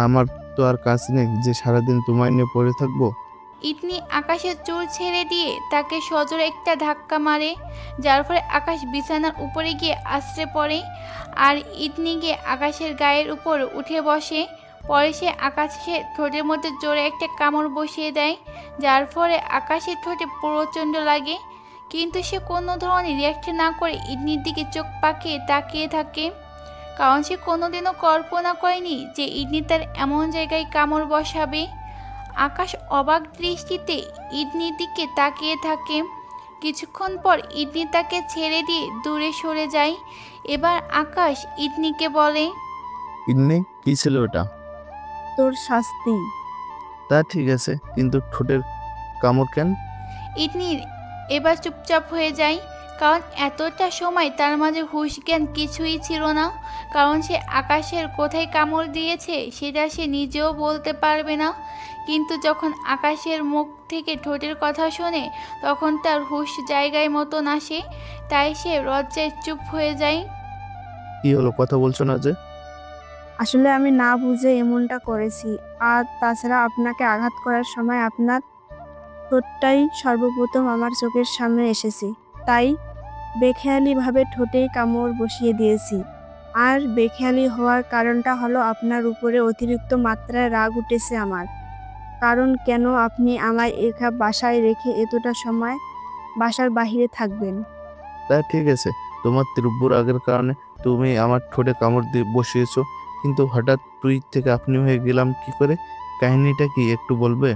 আমার তো আর কাজ নেই যে সারাদিন তোমায় নিয়ে পড়ে থাকবো। ইতনি আকাশের চুল ছেড়ে দিয়ে তাকে সজোরে একটা ধাক্কা মারে, যার ফলে আকাশ বিছানার উপরে গিয়ে আছড়ে পড়ে। আর ইতনি গিয়ে আকাশের গায়ের উপর উঠে বসে। পরে সে আকাশের ঠোঁটের মধ্যে জোরে একটা কামড় বসিয়ে দেয়, যার ফলে আকাশের ঠোঁটে প্রচণ্ড লাগে। কিন্তু সে কোনো ধরনের রিয়াকশন না করে ইতনির দিকে চোখ পাকিয়ে তাকিয়ে থাকে, কারণ সে কোনোদিনও কল্পনা করেনি যে ইতনি তার এমন জায়গায় কামড় বসাবে। আকাশ অবাক দৃষ্টিতে ইদনির দিকে তাকিয়ে থাকে। কিছুক্ষণ পর ইদনি তাকে ছেড়ে দিয়ে দূরে সরে যায়। এবার আকাশ ইদনিকে বলে, ইন্নি কি ছিল ওটা? তোর শাস্তি। তা ঠিক আছে, কিন্তু ঠোঁটের কামড় কেন? ইদনি এবার চুপচাপ হয়ে যায়, কারণ এতটা সময় তার মাঝে হুঁশ জ্ঞান কিছুই ছিল না। কারণ সে আকাশের কোথায় কামড় দিয়েছে সেটা সে নিজেও বলতে পারবে না। কিন্তু যখন আকাশের মুখ থেকে ঠোঁটের কথা শোনে তখন তার হুঁশ জায়গায় মতন আসে, তাই সে লজ্জায় চুপ হয়ে যায়। কি হলো, কথা বলছো না যে? আসলে আমি না বুঝে এমনটা করেছি। আর তাছাড়া আপনাকে আঘাত করার সময় আপনার ঠোঁটটাই সর্বপ্রথম আমার চোখের সামনে এসেছে, তাই বেখেয়ালিভাবে ঠোঁটেই কামড় বসিয়ে দিয়েছি। আর বেখেয়ালি হওয়ার কারণটা হলো আপনার উপরে অতিরিক্ত মাত্রায় রাগ উঠেছে আমার। কারণ কেন আপনি আমায় একা বাসায় রেখে এতটা সময় বাসার বাইরে থাকবেন? তা ঠিক আছে, তোমার তীব্র রাগের কারণে তুমি আমার ঠোঁটে কামড় দিয়ে বসিয়েছো, কিন্তু হঠাৎ তুই থেকে আপনি হয়ে গেলাম কি করে? কাহিনীটা কি একটু বলবে?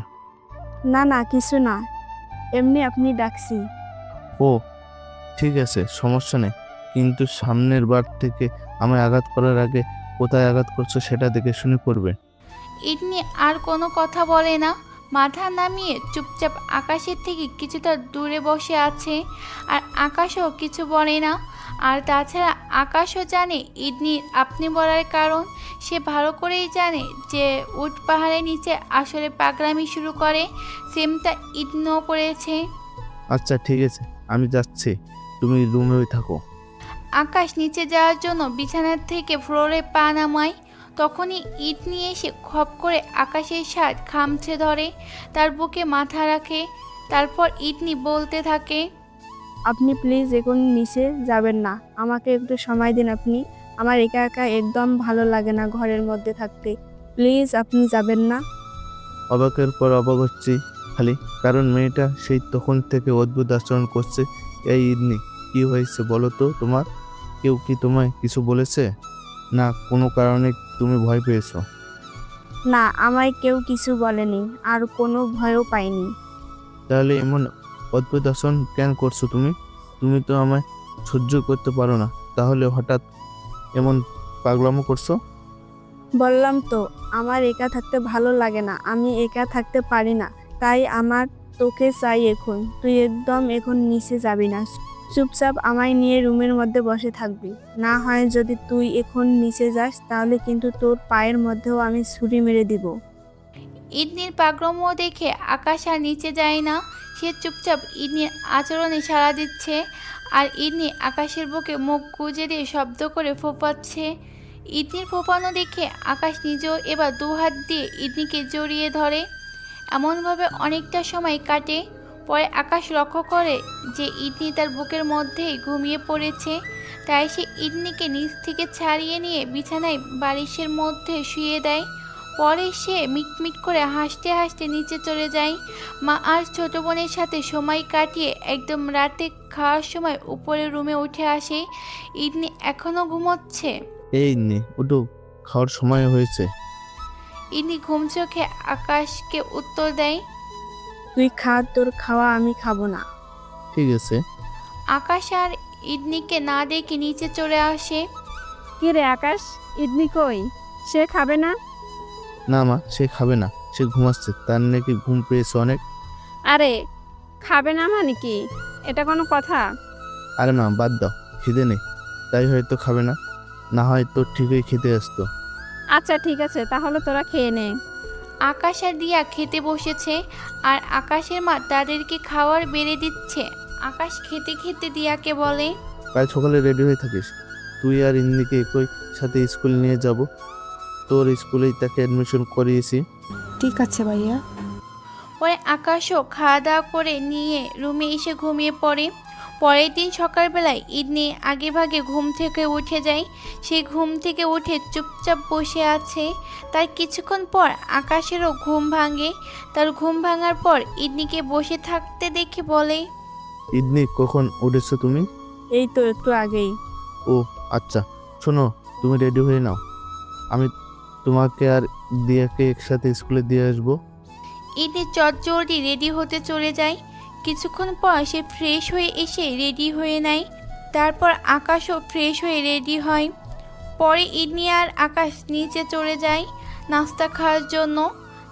না না, কিছু না, এমনি আপনি ডাকছি। ও ঠিক আছে, সমস্যা নেই, কিন্তু সামনের বার থেকে আমায় আঘাত করার আগে কোথায় আঘাত করছো সেটা দেখে শুনে করবে। ইদনি আর কোনো কথা বলে না, মাথা নামিয়ে চুপচাপ আকাশের থেকে কিছুটা দূরে বসে আছে। আর আকাশও কিছু বলে না। আর তাছাড়া আকাশও জানে ইদনির আপনি বলার কারণ। সে ভালো করেই জানে যে উট পাহাড়ের নিচে আসলে পাগলামি শুরু করে, সেমটা ইদনিও করেছে। আচ্ছা ঠিক আছে, আমি যাচ্ছি, তুমি রুমেই থাকো। আকাশ নিচে যাওয়ার জন্য বিছানার থেকে ফ্লোরে পা নামায়। তখনই ইট নিয়ে এসে খপ করে আকাশের শার্ট খামছে ধরে, তার বুকে মাথা রাখে। তারপর ইটনি বলতে থাকে, আপনি প্লিজ এখন নিচে যাবেন না, আমাকে একটু সময় দিন। আপনি আমার একা একা একদম ভালো লাগে না ঘরের মধ্যে থাকতে। প্লিজ আপনি যাবেন না। অবাকের পর অবাক হচ্ছি খালি, কারণ মেয়েটা সেই তখন থেকে অদ্ভুত আচরণ করছে। এই ইদনি, কি হয়েছে বলো তো তোমার? কেউ কি তোমায় কিছু বলেছে, না কোনো কারণে তুমি ভয় পেয়েছো? না, আমায় কেউ কিছু বলেনি, আর কোনো ভয়ও পাইনি। তাহলে এমন অদ্ভুত আচরণ কেন করছো তুমি? তুমি তো আমায় সহ্য করতে পারো না, তাহলে হঠাৎ এমন পাগলামো করছো? বললাম তো, আমার একা থাকতে ভালো লাগে না, আমি একা থাকতে পারি না, তাই আমার তোকে চাই এখন। তুই একদম এখন নিচে যাবি না, চুপচাপ আমায় নিয়ে রুমের মধ্যে বসে থাকবি। না হয় যদি তুই এখন নিচে যাস তাহলে কিন্তু তোর পায়ের মধ্যেও আমি ছুরি মেরে দিব। ইদনির পাগড়ম দেখে আকাশ আর নিচে যায় না। সে চুপচাপ ইদনির আচরণে সাড়া দিচ্ছে। আর ইদনি আকাশের বুকে মুখ গুজে দিয়ে শব্দ করে ফোঁপাচ্ছে। ইদনির ফোঁপানো দেখে আকাশ নিজেও এবার দুহাত দিয়ে ইদনিকে জড়িয়ে ধরে। এমনভাবে অনেকটা সময় কাটে। পরে আকাশ লক্ষ্য করে যে ইদনি তার বুকের মধ্যেই ঘুমিয়ে পড়েছে। তাই সে ইদনিকে নিচ থেকে ছাড়িয়ে নিয়ে বিছানায় বালিশের মধ্যে শুয়ে দেয়। পরে সে মিটমিট করে হাসতে হাসতে নিচে চলে যায়। মা আর ছোট বোনের সাথে সময় কাটিয়ে একদম রাতে খাওয়ার সময় উপরে রুমে উঠে আসে। ইদনি এখনও ঘুমোচ্ছে। এই ইদনি, ওঠো, খাওয়ার সময় হয়েছে। ইদনি ঘুম চোখে আকাশকে উত্তর দেয়, তুই খা, তোর খাওয়া আমি খাবো না। ঠিক আছে। আকাশ আর ইদনিকে না দেখে নিচে চলে আসে। কি রে আকাশ, ইডনি কই? সে খাবে না? না মা, সে খাবে না, সে ঘুমাচ্ছে, তার নাকি ঘুম পেয়েছে অনেক। আরে, খাবে না মানে কি? এটা কোনো কথা? আরে মা বাদ দাও, খিদে নেই তাই হয়তো খাবে না, না হয় তো ঠিকই খেতে আসতো। আচ্ছা ঠিক আছে, তাহলে তোরা খেয়ে নে। আকাশ আর দিয়া খেতে বসেছে। আর আকাশের মা তাদেরকে খাওয়ার বেড়ে দিচ্ছে। আকাশ খেতে খেতে দিয়াকে বলে, কাল সকালে রেডি হয়ে থাকিস, তুই আর ইন্দিকে একই সাথে স্কুল নিয়ে যাব। তোর স্কুলেই তাকে অ্যাডমিশন করিয়েছি। ঠিক আছে ভাইয়া। পরে আকাশও খাওয়া দাওয়া করে নিয়ে রুমে এসে ঘুমিয়ে পড়ে। পরের দিন সকালবেলায় ইদনি আগেভাগে ঘুম থেকে উঠে যায়। সে ঘুম থেকে উঠে চুপচাপ বসে আছে। তার কিছুক্ষণ পর আকাশেরও ঘুম ভাঙে। তার ঘুম ভাঙার পর ইদনিকে বসে থাকতে দেখে বলে, ইদনি, কখন উঠেছো তুমি? এই তো একটু আগেই। ও আচ্ছা, শোনো, তুমি রেডি হয়ে নাও, আমি তোমাকে আর দিয়াকে একসাথে স্কুলে দিয়ে আসবো। ইদনি চটজলদি রেডি হতে চলে যায়। কিছুক্ষণ পর সে ফ্রেশ হয়ে এসে রেডি হয়ে নেয়। তারপর আকাশও ফ্রেশ হয়ে রেডি হয়। পরে ইদনি আর আকাশ নিচে চলে যায় নাস্তা খাওয়ার জন্য।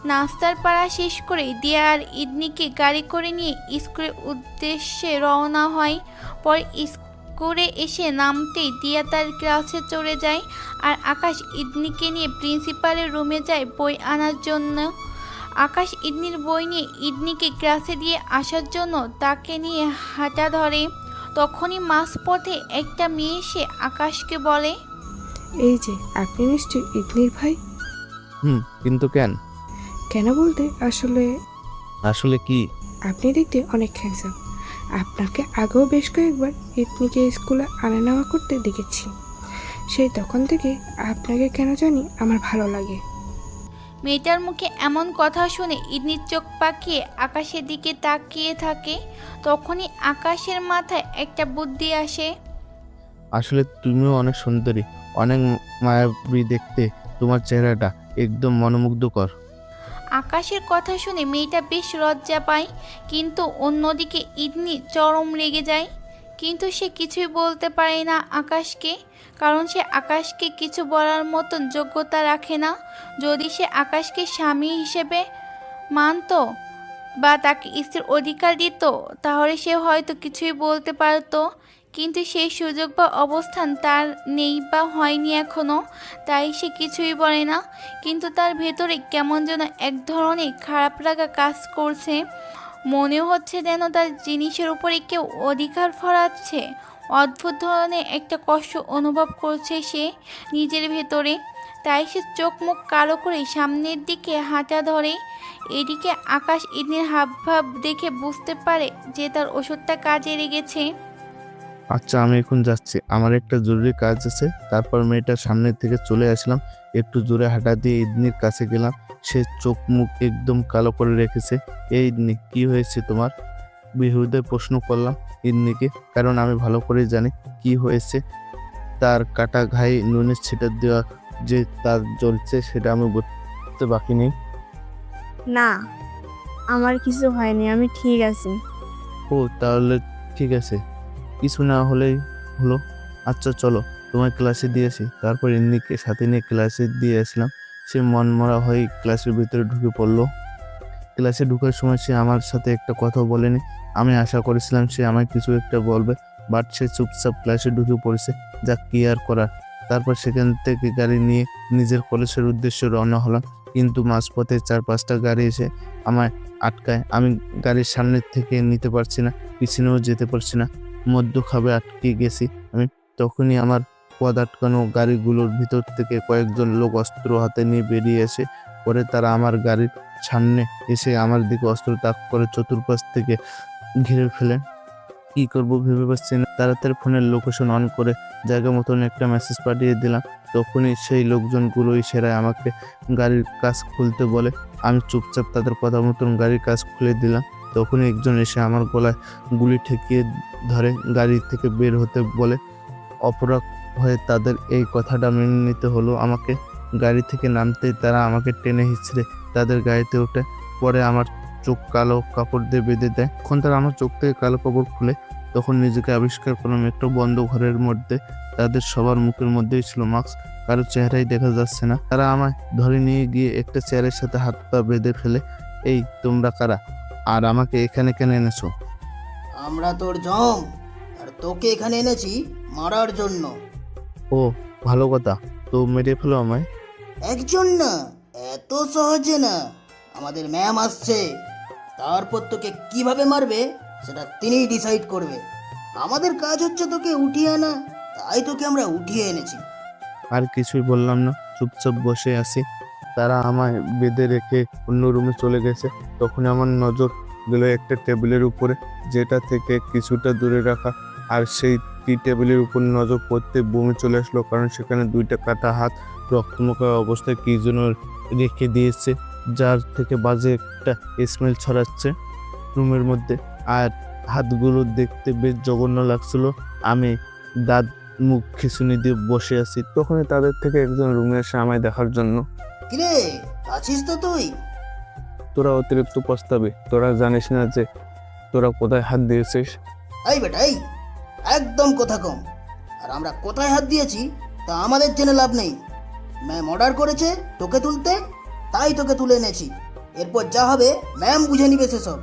নাস্তার পাড়া শেষ করে দিয়া আর ইদনিকে গাড়ি করে নিয়ে স্কুলের উদ্দেশ্যে রওনা হয়। পরে স্কুলে এসে নামতেই দিয়া তার ক্লাসে চলে যায় আর আকাশ ইদনিকে নিয়ে প্রিন্সিপালের রুমে যায় বই আনার জন্য। আকাশ ইদনির বই নিয়ে ইদনিকে ক্লাসে দিয়ে আসার জন্য তাকে নিয়ে হাঁটা ধরে। তখনই মাঝপথে একটা মেয়ে এসে আকাশকে বলে, এই যে আপনি নিশ্চয়ই ইদনির ভাই? কিন্তু কেন? কেন বলতে আসলে কি? আপনি দেখতে অনেক হ্যান্ডসাম। আপনাকে আগেও বেশ কয়েকবার ইদনিকে স্কুলে আনা নেওয়া করতে দেখেছি। সেই তখন থেকে আপনাকে কেন জানি আমার ভালো লাগে। মেয়েটার মুখে এমন কথা শুনে ইদনির চোখ পাকিয়ে আকাশের দিকে তাকিয়ে থাকে। তখনই আকাশের মাথায় একটা বুদ্ধি আসে। আসলে তুমিও অনেক সুন্দরী, অনেক মায়াবী দেখতে, তোমার চেহারাটা একদম মনোমুগ্ধকর। আকাশের কথা শুনে মেয়েটা বেশ লজ্জা পায়, কিন্তু অন্যদিকে ইদনি চরম রেগে যায়। কিন্তু সে কিছুই বলতে পারে না আকাশকে, কারণ সে আকাশকে কিছু বলার মতন যোগ্যতা রাখে না। যদি সে আকাশকে স্বামী হিসেবে মানত বা তাকে স্ত্রীর অধিকার দিত, তাহলে সে হয়তো কিছুই বলতে পারতো। কিন্তু সেই সুযোগ বা অবস্থান তার নেই বা হয়নি এখনো, তাই সে কিছুই বলে না। কিন্তু তার ভেতরে কেমন যেন এক ধরনের খারাপ লাগা কাজ করছে। মনে হচ্ছে যেন তার জিনিসের উপরে কেউ অধিকার ফরাচ্ছে। অদ্ভুত ধরনের একটা কষ্ট অনুভব করছে সে নিজের ভেতরে। তাই সে চোখ মুখ কালো করে সামনের দিকে হাঁটা ধরে। এদিকে আকাশ ইদনির হাবভাব দেখে বুঝতে পারে যে তার ওষুধটা কাজে লেগেছে। আচ্ছা, আমি এখন যাচ্ছি, আমার একটা জরুরি কাজ আছে। তারপর মেয়েটার সামনের থেকে চলে আসলাম, একটু জোরে হাঁটা দিয়ে ইদনির কাছে গেলাম। সে চোখ মুখ একদম কালো করে রেখেছে। এই ইদনি, কি হয়েছে তোমার? বেহুদে প্রশ্ন করলাম ইদনিকে, কারণ আমি ভালো করে জানি কি হয়েছে। তার কাটা ঘায়ে নুনের ছিটা দেওয়া যে তার জ্বলছে, সেটা আমি বুঝতে বাকি নেই। না, আমার কিছু হয়নি, আমি ঠিক আছি। ও তাহলে ঠিক আছে, কিছু না হলেই হলো। আচ্ছা চলো, তোমার ক্লাসে দিয়েছি। তারপর ইন্নিকে সাথে নিয়ে ক্লাসে দিয়ে আসলাম। সে মনমরা হয়ে ক্লাসের ভিতরে ঢুকে পড়লো। ক্লাসে ঢুকার সময় সে আমার সাথে একটা কথা বলেনি। আমি আশা করেছিলাম সে আমায় কিছু একটা বলবে, বাট সে চুপচাপ ক্লাসে ঢুকে পড়েছে। যা কি আর করার। তারপর সেখান থেকে গাড়ি নিয়ে নিজের কলেজের উদ্দেশ্যে রওনা হলাম। কিন্তু মাঝপথে 4-5টা গাড়ি এসে আমায় আটকায়। আমি গাড়ির সামনের থেকে নিতে পারছি না, পিছনেও যেতে পারছি না, মধ্যখাবে আটকে গেছি আমি। তখনই আমার পথ আটকানো গাড়িগুলোর ভিতর থেকে কয়েকজন লোক অস্ত্র হাতে নিয়ে বেরিয়ে এসে পরে তারা আমার গাড়ির সামনে এসে আমার দিকে অস্ত্র তাক করে চতুর্পাশ থেকে ঘিরে ফেলেন। কি করব ভেবে পাচ্ছি না। তাড়াতাড়ি ফোনের লোকেশন অন করে জায়গা মতন একটা মেসেজ পাঠিয়ে দিলাম। তখনই সেই লোকজনগুলো ইশারায় আমাকে গাড়ির কাজ খুলতে বলে। আমি চুপচাপ তাদের কথা মতন গাড়ির কাজ খুলে দিলাম। তখনই একজন এসে আমার গলায় গুলি ঠেকিয়ে ধরে গাড়ি থেকে বের হতে বলে। অপরাধ হয়ে তাদের এই কথাটা মেনে নিতে হলো আমাকে। গাড়ি থেকে নামতেই তারা আমাকে টেনে হিঁচড়ে তাদের গাড়িতে ওঠে। পরে আমার চোখ কালো কাপড় দিয়ে বেঁধে দেয়। তখন তারা আমার চোখ থেকে কালো কাপড় খুলে তখন নিজেকে আবিষ্কার করলাম একটা বন্ধ ঘরের মধ্যে। তাদের সবার মুখের মধ্যেই ছিল মাস্ক, কারো চেহারাই দেখা যাচ্ছে না। তারা আমায় ধরে নিয়ে গিয়ে একটা চেয়ারের সাথে হাত পা বেঁধে ফেলে। এই তোমরা কারা, আর আমাকে এখানে কেন এনেছো? আমরা তোর জম, আর তোকে এখানে এনেছি মারার জন্য। ও ভালো কথা, তো মেরে ফেলো আমায়। একজন না, এত সহজে না। আমাদের ম্যাম আসছে, তারপর তোকে কিভাবে মারবে সেটা তিনিই ডিসাইড করবে। আমাদের কাজ হচ্ছে তোকে উঠিয়ে আনা, তাই তোকে আমরা উঠিয়ে এনেছি। আর কিছুই বললাম না, চুপচাপ বসে আছি, তারা আমায় বেঁধে রেখে অন্য রুমে চলে গেছে। তখন আমার নজর গেল একটা টেবিলের উপরে, যেটা থেকে কিছুটা দূরে রাখা। আর সেই টি টেবিলের উপর নজর পড়তে বমি চলে আসলো, কারণ সেখানে দুইটা কাটা হাত রক্তমুখা অবস্থায় কি যেন রেখে দিয়েছে, যার থেকে বাজে একটা স্মেল ছড়াচ্ছে রুমের মধ্যে। আর হাতগুলো দেখতে বেশ জঘন্য লাগছিল। আমি দাঁত মুখ খিঁচুনি দিয়ে বসে আছি, তখনই তাদের থেকে একজন রুমে এসে আমায় দেখার জন্য। কিরে, আছিস তো তুই? তোরা অতিরিক্ত প্রস্তাবে, তোরা জানিস না যে তোরা কোথায় হাত দিয়েছিস? এই বেটা এই, একদম কথা কম। আর আমরা কোথায় হাত দিয়েছি তা আমাদের জেনে লাভ নেই। ম্যাম অর্ডার করেছে তোকে তুলতে, তাই তোকে তুলে এনেছি। এরপর যা হবে ম্যাম বুঝে নিবে সেসব।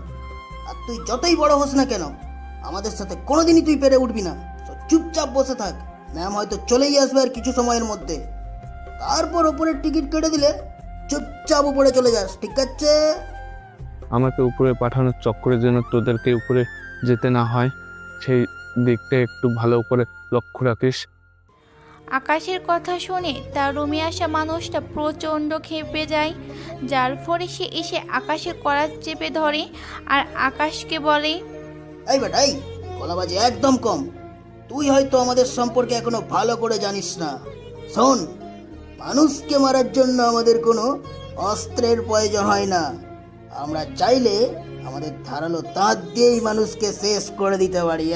আর তুই যতই বড় হোস না কেন, আমাদের সাথে কোনোদিনই তুই পেরে উঠবি না। তো চুপচাপ বসে থাক, ম্যাম হয়তো চলেই আসবে আর কিছু সময়ের মধ্যে। তারপর ওপরের টিকিট কেটে দিলে চুপচাপ উপরে চলে যাস, ঠিক আছে? আমাকে উপরে পাঠানোর চক্করে যেন তোদেরকে উপরে যেতে না হয়, সেই দিকটা একটু ভালো করে লক্ষ্য রাখিস। আকাশের কথা শুনে তার রুমে আসা মানুষটা প্রচণ্ড ক্ষেপে যায়, যার ফলে সে এসে আকাশের কলার চেপে ধরে আর আকাশকে বলে, এই বেটা এই, গলাবাজি একদম কম। তুই হয়তো আমাদের সম্পর্কে এখনো ভালো করে জানিস না। শোন, মানুষকে মারার জন্য আমাদের কোনো অস্ত্রের প্রয়োজন হয় না। আমরা চাইলে আমাদের ধারালো দাঁত দিয়েই মানুষকে শেষ করে দিতে পারি।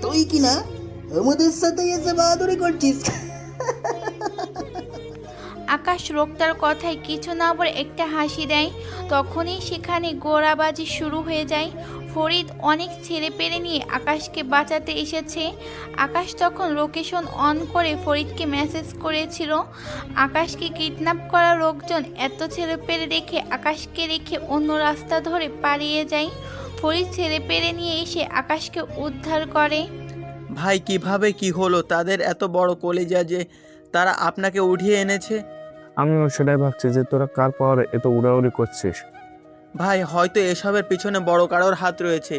তুই কি না আমাদের সাথে এসে বাহাদুরি করছিস? আকাশ লোকটার কথায় কিছু না বলে একটা হাসি দেয়। তখনই সেখানে গোড়াবাজি শুরু হয়ে যায়। ফরিদ অনেক ছেলেপেলে নিয়ে আকাশকে বাঁচাতে এসেছে। আকাশ তখন লোকেশন অন করে ফরিদকে মেসেজ করেছিল। আকাশকে কিডন্যাপ করা লোকজন এত ছেলেপেলে দেখে আকাশকে রেখে অন্য রাস্তা ধরে পালিয়ে যায়। ফরিদ ছেলেপেলে নিয়ে এসে আকাশকে উদ্ধার করে। ভাই কিভাবে কি হলো তাদের এত বড় কলিজা যে তারা আপনাকে উঠিয়ে এনেছে? আমিও সেটাই ভাবছি যে তোরা কার পাওয়ারে এত উড়াউড়ি করছিস। ভাই হয়তো এসবের পিছনে বড় কারোর হাত রয়েছে।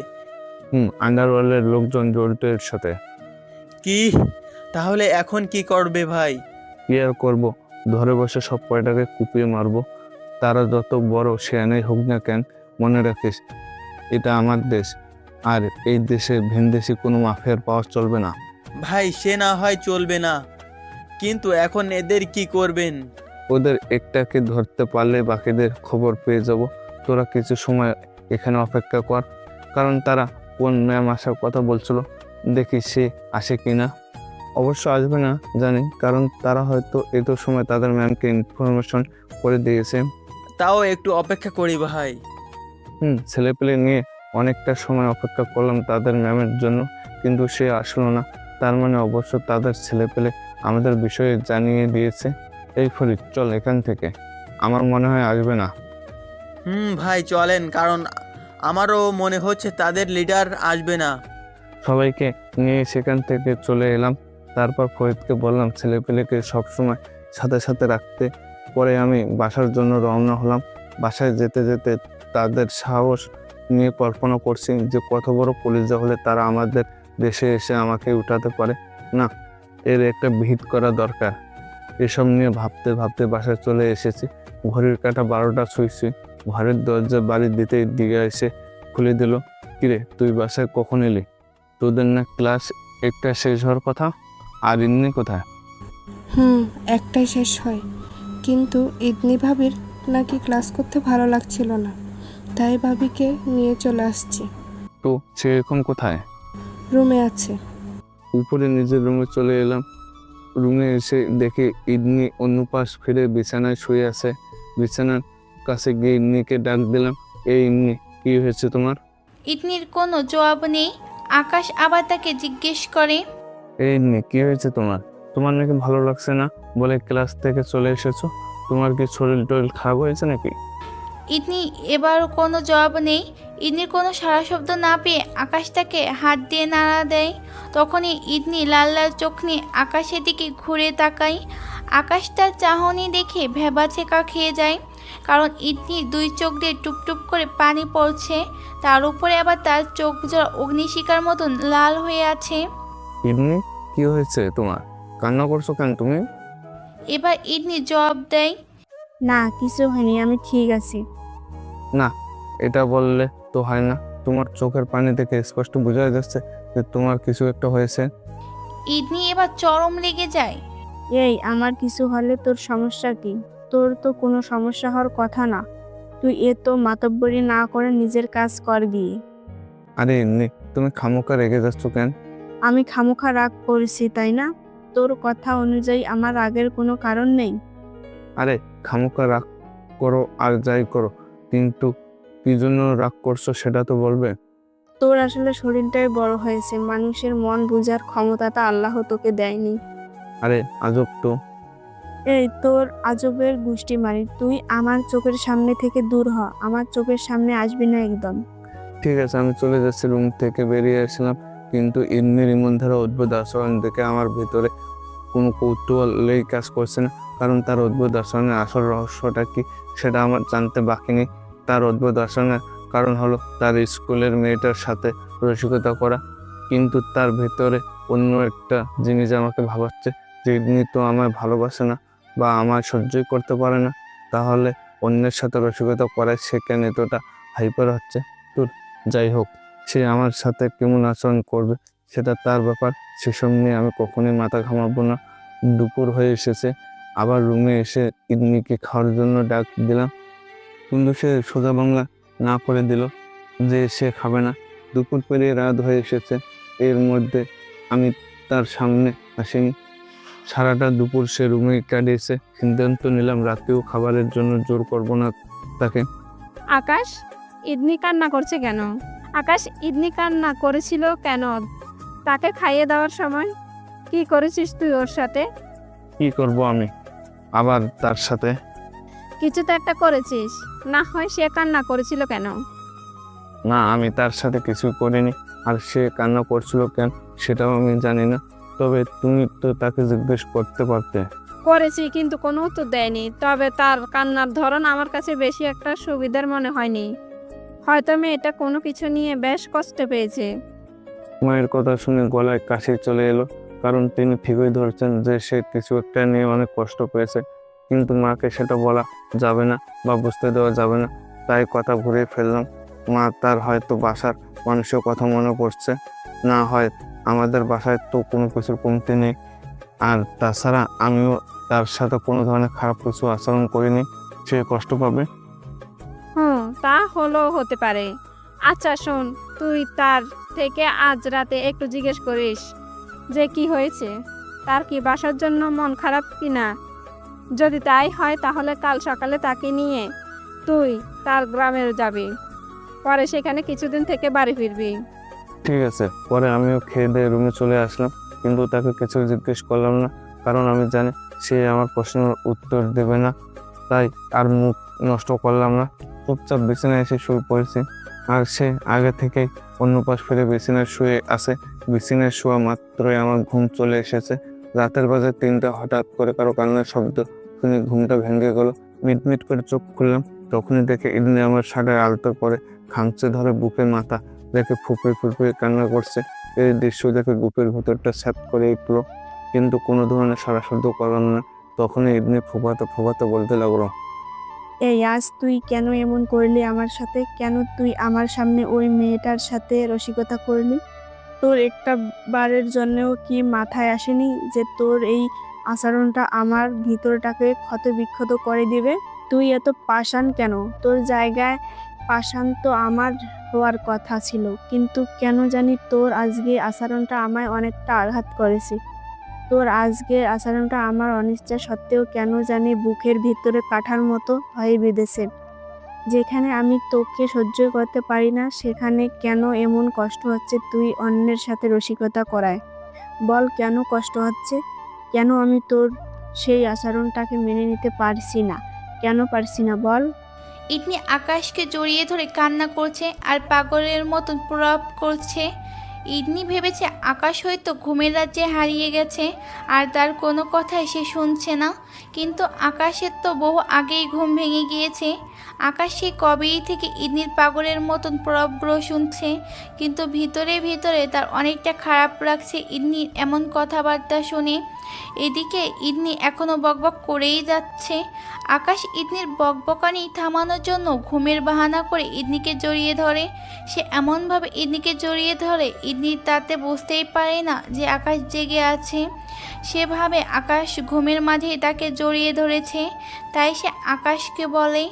আন্ডারওয়ার্ল্ডের লোকজন জড়িত এর সাথে। কি? তাহলে এখন কি করবে ভাই? কি আর করবো, ধরে বসে সব কয়টাকে কুপিয়ে মারবো। তারা যত বড় শেয়ানাই হোক না কেন, মনে রাখিস এটা আমার দেশ, আর এই দেশে ভিনদেশি কোনো মাফিয়ার পাওয়ার চলবে না। ভাই সে না হয় চলবে না, কিন্তু এখন এদের কি করবেন? ওদের একটাকে ধরতে পারলে বাকিদের খবর পেয়ে যাব। তোরা কিছু সময় এখানে অপেক্ষা কর, কারণ তারা কোন ম্যাম আসার কথা বলছিল, দেখি সে আসে কি না। অবশ্য আসবে না জানি, কারণ তারা হয়তো এত সময় তাদের ম্যামকে ইনফরমেশন করে দিয়েছে। তাও একটু অপেক্ষা করি ভাই। ছেলেপেলে নিয়ে অনেকটা সময় অপেক্ষা করলাম তাদের ম্যামের জন্য, কিন্তু সে আসলো না। তার মানে অবশ্য তাদের ছেলেপেলে আমাদের বিষয়ে জানিয়ে দিয়েছে। এই ফরিদ, চল এখান থেকে। আমার মনে হয় আসবে না। ভাই চলেন, কারণ আমারও মনে হচ্ছে তাদের লিডার আসবে না। সবাইকে নিয়ে সেখান থেকে চলে এলাম। তারপর ফরিদকে বললাম ছেলেপেলেকে সবসময় সাথে সাথে রাখতে। পরে আমি বাসার জন্য রওনা হলাম। বাসায় যেতে যেতে তাদের সাহস নিয়ে কল্পনা করছি যে কত বড় কলিজা হলে তারা আমাদের দেশে এসে আমাকে উঠাতে পারে। না, এর একটা ভিত করা দরকার। এসব নিয়ে ভাবতে ভাবতে বাসায় চলে এসেছি। ঘড়ির কাঁটা 12টা ছুঁইছি। ঘরের দরজা বাড়ি দিতে দিকে এসে খুলে দিল। কিরে, তুই বাসায় কখন এলি? তোদের না ক্লাস একটা শেষ হওয়ার কথা? আর ইন্নি কোথায়? একটাই শেষ হয়, কিন্তু ইদনি ভাবির নাকি ক্লাস করতে ভালো লাগছিল না, তাই ভাবিকে নিয়ে চলে আসছি। তো সে এখন কোথায়? রুমে আছে। উপরে নিজের রুমে চলে এলাম। রুমে এসে দেখে ইদনি অন্য পাশ ফিরে বিছানায় শুয়ে আছে। বিছানার কাছে গিয়ে ইদনিকে ডাক দিলাম, এই ইদনি, কি হয়েছে তোমার? ইদনির কোনো জবাব নেই। আকাশ আবার তাকে জিজ্ঞেস করে, এই ইদনি, কি হয়েছে তোমার? তোমার নাকি ভালো লাগছে না বলে ক্লাস থেকে চলে এসেছো। তোমার কি শরীর টরীর খারাপ হয়েছে নাকি? ইদনি এবার কোনো জবাব নেই। ইদনির কোনো সারা শব্দ না পেয়ে আকাশ তাকে হাত দিয়ে নাড়া দেয়। তখনই ইদনি লাল লাল চোখ নিয়ে আকাশের দিকে ঘুরে তাকায়। আকাশ তার চাহনি দেখে ভ্যাবাচেকা খেয়ে যায়, কারণ ইদনির 2 চোখ দিয়ে টুপটুপ করে পানি পড়ছে। তার উপরে আবার তার চোখ জোড়া অগ্নিশিখার মতন লাল হয়ে আছে। ইদনি, কি হয়েছে তোমার? কান্না করছো কেন তুমি? এবার ইদনি জবাব দেয়। না কিছু হয়নি, আমি ঠিক আছি। না, এটা বললে তো হয় না। তোমার চোখের পানি দেখে স্পষ্ট বোঝা যাচ্ছে যে তোমার কিছু একটা হয়েছে। ইদনি এবার চরম লেগে যায়। এই আমার কিছু হলে তোর সমস্যা কি? তোর তো কোনো সমস্যা হওয়ার কথা না। তুই তো মাতব্বরি না করে নিজের কাজ কর গিয়ে। আরে এমনি তুমি খামোকা রেগে যাচ্ছ কেন? আমি খামোখা রাগ করেছি তাই না? তোর কথা অনুযায়ী আমার রাগের কোনো কারণ নেই। আরে খামোকা রাগ করো আর যাই করো, কিন্তু কি জন্য রাগ করছো সেটা তো বলবে। তোর আসলে শরীরটাই বড় হয়েছে, মানুষের মন বোঝার ক্ষমতাটা আল্লাহ তোকে দেয়নি। আরে আজব তো। এই তোর আজবের গুষ্টি মারি, তুই আমার চোখের সামনে থেকে দূর হ, আমার চোখের সামনে আসবি না একদম। ঠিক আছে, আমি চলে যাচ্ছি। রুম থেকে বেরিয়ে এসেছিলাম, কিন্তু এমনির ইমন ধারা অদ্ভুত আচরণ দেখে আমার ভিতরে কোনো কৌতূহলই কাজ করছে না। কারণ তার অদ্ভুত আচরণের আসল রহস্যটা কি সেটা আমার জানতে বাকি নেই। তার অদ্ভুত আচরণের কারণ হলো তার স্কুলের মেয়েটার সাথে রসিকতা করা, কিন্তু তার ভিতরে অন্য একটা জিনিস আমাকে ভাবাচ্ছে যে ইনি তো আমায় ভালোবাসে না বা আমায় সহ্যই করতে পারে না, তাহলে অন্যের সাথে রসিকতা করায় সে কেন এতটা হাইপার হচ্ছে। তো যাই হোক, সে আমার সাথে কেমন আচরণ করবে সেটা তার ব্যাপার, সেসব নিয়ে আমি কখনোই মাথা ঘামাবো না। দুপুর হয়ে এসেছে, আবার রুমে এসে ইদনিকে খাওয়ার জন্য ডাক দিলাম, কিন্তু সে সোজা বাংলা না করে দিল যে সে খাবে না। দুপুর পেরিয়ে রাত হয়ে এসেছে, এর মধ্যে আমি তার সামনে আসিনি। সারাটা দুপুর সে রুমে কাটিয়েছে। সিদ্ধান্ত নিলাম রাতেও খাবারের জন্য জোর করব না তাকে। আকাশ, ইদনি কান্না করছে কেন? আকাশ, ইদনি কান্না করেছিল কেন? তাকে খাইয়ে দেওয়ার সময় কি করেছিস তুই ওর সাথে? কি করব আমি আবার তার সাথে? কিছু তো একটা করেছিস, না হয় সে কান্না করেছিল কেন? না, আমি তার সাথে কিছু করিনি। আর সে কান্না করছিল কেন সেটাও আমি জানি না। তবে তুমি তো তাকে জিজ্ঞেস করতে পারতে। করেছি, কিন্তু কোনো উত্তর দেয়নি। তবে তার কান্নার ধরন আমার কাছে বেশি একটা সুবিধার মনে হয়নি। হয়তো মেয়েটা কোনো কিছু নিয়ে বেশ কষ্ট পেয়েছে। মায়ের কথা শুনে গলায় কাশি চলে এলো, কারণ তিনি ঠিকই ধরছেন যে সে কিছু একটা নিয়ে অনেক কষ্ট পেয়েছে, কিন্তু মাকে সেটা বলা যাবে না বা বুঝতে দেওয়া যাবে না। তাই কথা ঘুরিয়ে ফেললাম। মা, তার হয়তো বাসার মানুষের কথা মনে পড়ছে, না হয় আমাদের বাসায় তো কোনো কিছুর কমতি নেই। আর তাছাড়া আমিও তার সাথে কোনো ধরনের খারাপ কিছু আচরণ করিনি, সে কষ্ট পাবে। তা হলেও হতে পারে। আচ্ছা শোন, তুই তার থেকে আজ রাতে একটু জিজ্ঞেস করিস যে কি হয়েছে, তার কি বাসার জন্য মন খারাপ কিনা। যদি তাই হয় তাহলে কাল সকালে তাকে নিয়ে তুই তার গ্রামে যাবি, পরে সেখানে কিছুদিন থেকে বাড়ি ফিরবি। ঠিক আছে। পরে আমিও খেয়ে দিয়ে রুমে চলে আসলাম, কিন্তু তাকে কিছু জিজ্ঞেস করলাম না, কারণ আমি জানি সে আমার প্রশ্নের উত্তর দেবে না। তাই আর মুখ নষ্ট করলাম না, চুপচাপ বিছানায় এসে শুয়ে পড়েছি। আর সে আগে থেকেই অন্য পাশ ফিরে বিছানায় শুয়ে আছে। বিছানায় শোয়া মাত্রই আমার ঘুম চলে এসেছে। রাতের বাজে 3টা, হঠাৎ করে কারো কান্নার শব্দ শুনে ঘুমটা ভেঙে গেল। মিটমিট করে চোখ খুললাম, তখনই দেখে ইদনি আমার শার্টের আলতো করে খামচে ধরে বুকে মাথা দেখে ফুপিয়ে ফুপিয়ে কান্না করছে। এই দৃশ্য দেখে বুকের ভেতরটা স্যাপ করে উঠলো, কিন্তু কোনো ধরনের সারা শব্দ করলাম না। তখনই ইদনি ফোপাতে ফোপাতে বলতে লাগলো, এই আজ তুই কেন এমন করলি আমার সাথে? কেন তুই আমার সামনে ওই মেয়েটার সাথে রসিকতা করলি? তোর একটা বারের জন্যও কি মাথায় আসেনি যে তোর এই আচরণটা আমার ভিতরটাকে ক্ষতবিক্ষত করে দিবে? তুই এত পাষাণ কেন? তোর জায়গায় পাষাণ তো আমার হওয়ার কথা ছিল, কিন্তু কেন জানি তোর আজকে আচরণটা আমায় অনেকটা আঘাত করেছে। তোর আজকের আচরণটা আমার অনিচ্ছা সত্ত্বেও কেন জানি বুকের ভিতরে কাঁঠার মতো হয়ে বিঁধেছে। যেখানে আমি তোকে সহ্য করতে পারি না, সেখানে কেন এমন কষ্ট হচ্ছে তুই অন্যের সাথে রসিকতা করায়? বল কেন কষ্ট হচ্ছে? কেন আমি তোর সেই আচরণটাকে মেনে নিতে পারছি না? কেন পারছি না বল? ইদনি আকাশকে জড়িয়ে ধরে কান্না করছে আর পাগলের মতন প্রলাপ করছে। ইদনি ভেবেছে আকাশ হয়তো ঘুমের রাজ্যে হারিয়ে গেছে আর তার কোনো কথাই সে শুনছে না, কিন্তু আকাশের তো বহু আগেই ঘুম ভেঙে গিয়েছে। আকাশ সেই কবেই থেকে ইদনির পাগলের মতন পরবগুলো শুনছে, কিন্তু ভিতরে ভিতরে তার অনেকটা খারাপ লাগছে ইদনির এমন কথাবার্তা শুনে। এদিকে ইদনি এখনও বকবক করেই যাচ্ছে। আকাশ ইদনির বকবকানি থামানোর জন্য ঘুমের বাহানা করে ইদনিকে জড়িয়ে ধরে। সে এমনভাবে ইদনিকে জড়িয়ে ধরে ইদনি তাতে বুঝতেই পারে না যে আকাশ জেগে আছে। সেভাবে আকাশ ঘুমের মাঝেই তাকে জড়িয়ে ধরেছে। তাই সে আকাশকে বলে,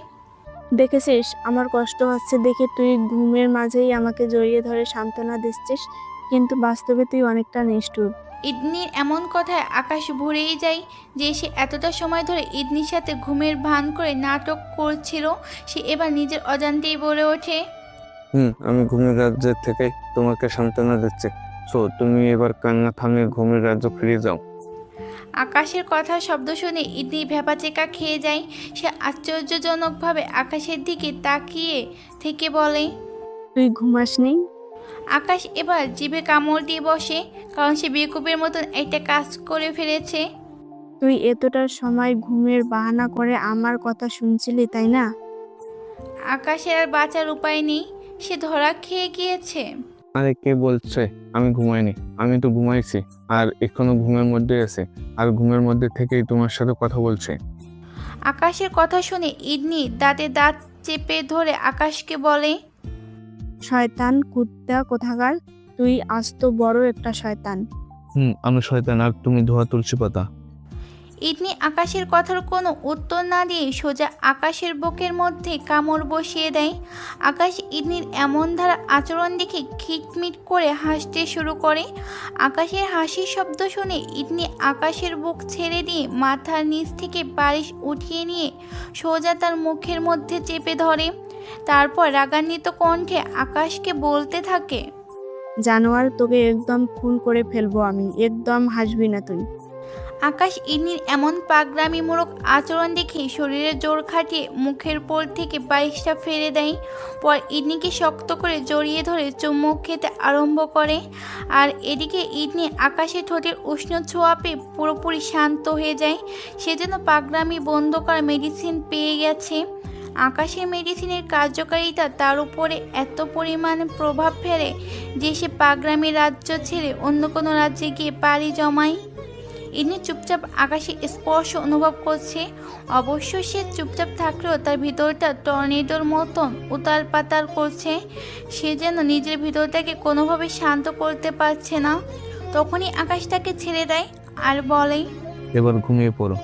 দেখেছিস আমার কষ্ট হচ্ছে দেখে তুই ঘুমের মাঝেই আমাকে জড়িয়ে ধরে সান্ত্বনা দিচ্ছিস, কিন্তু বাস্তবে তুই অনেকটা নিষ্ঠুর। ইদনির এমন কথায় আকাশ ভরেই যায় যে সে এতটা সময় ধরে ইদনির সাথে ঘুমের ভান করে নাটক করছিল। সে এবার নিজের অজান্তেই বলে ওঠে, আমি ঘুমের রাজ্যের থেকে তোমাকে সান্ত্বনা দিচ্ছি। সো তুমি এবার কান্না থামিয়ে ঘুমের রাজ্য ফিরে যাও। আকাশের কথা শব্দ শুনে ইদনি ভ্যাপাচেকা খেয়ে যায়। সে আশ্চর্যজনকভাবে আকাশের দিকে তাকিয়ে থেকে বলে, তুই ঘুমাসনি? আকাশ এবার জিভে কামড় দিয়ে বসে, কারণ সে বেকুবের মতন একটা কাজ করে ফেলেছে। তুই এতটা সময় ঘুমের বাহানা করে আমার কথা শুনছিলি তাই না? আকাশের আর বাঁচার উপায় নেই, সে ধরা খেয়ে গিয়েছে। আরে কে বলছে আমি ঘুমাইনি? আমি তো ঘুমাইছি, আর এখনো ঘুমের মধ্যে আছে, আর ঘুমের মধ্যে থেকেই তোমার সাথে কথা বলছে। আকাশের কথা শুনে ইদনি দাঁতে দাঁত চেপে ধরে আকাশকে বলে, শয়তান কুত্তা কোথাকার, তুই আস্ত বড় একটা শয়তান। আমি শয়তান আর তুমি ধোয়া তুলসী পাতা। ইদনি আকাশের কথার কোনো উত্তর না দিয়ে সোজা আকাশের বুকের মধ্যে কামড় বসিয়ে দেয়। আকাশ ইদনির এমন ধারা আচরণ দেখে খিটমিট করে হাসতে শুরু করে। আকাশের হাসির শব্দ শুনে ইদনি আকাশের বুক ছেড়ে দিয়ে মাথার নিচ থেকে বালিশ উঠিয়ে নিয়ে সোজা তার মুখের মধ্যে চেপে ধরে। তারপর রাগান্বিত কণ্ঠে আকাশকে বলতে থাকে, জানোয়ার, তোকে একদম খুন করে ফেলবো আমি, একদম হাসবি না তুই। আকাশ ইদনির এমন পাগলামিমূলক আচরণ দেখে শরীরে জোর খাটিয়ে মুখের পোল থেকে বালিশটা ফেলে দেয়। পর ইদনিকে শক্ত করে জড়িয়ে ধরে চুমুক খেতে আরম্ভ করে। আর এদিকে ইদনি আকাশের ঠোঁটের উষ্ণ ছোঁয়া পেয়ে পুরোপুরি শান্ত হয়ে যায়। সে যেন পাগলামি বন্ধ করা মেডিসিন পেয়ে গেছে। আকাশের মেডিসিনের কার্যকারিতা তার উপরে এত পরিমাণ প্রভাব ফেলে যে সে পাগলামি রাজ্য ছেড়ে অন্য কোনো রাজ্যে গিয়ে পাড়ি জমায়। ইদনি চুপচাপ আকাশের স্পর্শ অনুভব করছে। অবশ্য সে চুপচাপ থাকলেও তার ভিতরটা টর্নেডোর মতন উতাল পাতাল করছে। সে যেন নিজের ভিতরটাকে কোনোভাবে শান্ত করতে পারছে না। তখনই আকাশ তাকে ছেড়ে দেয় আর বলে, এবার ঘুমিয়ে পড়ো।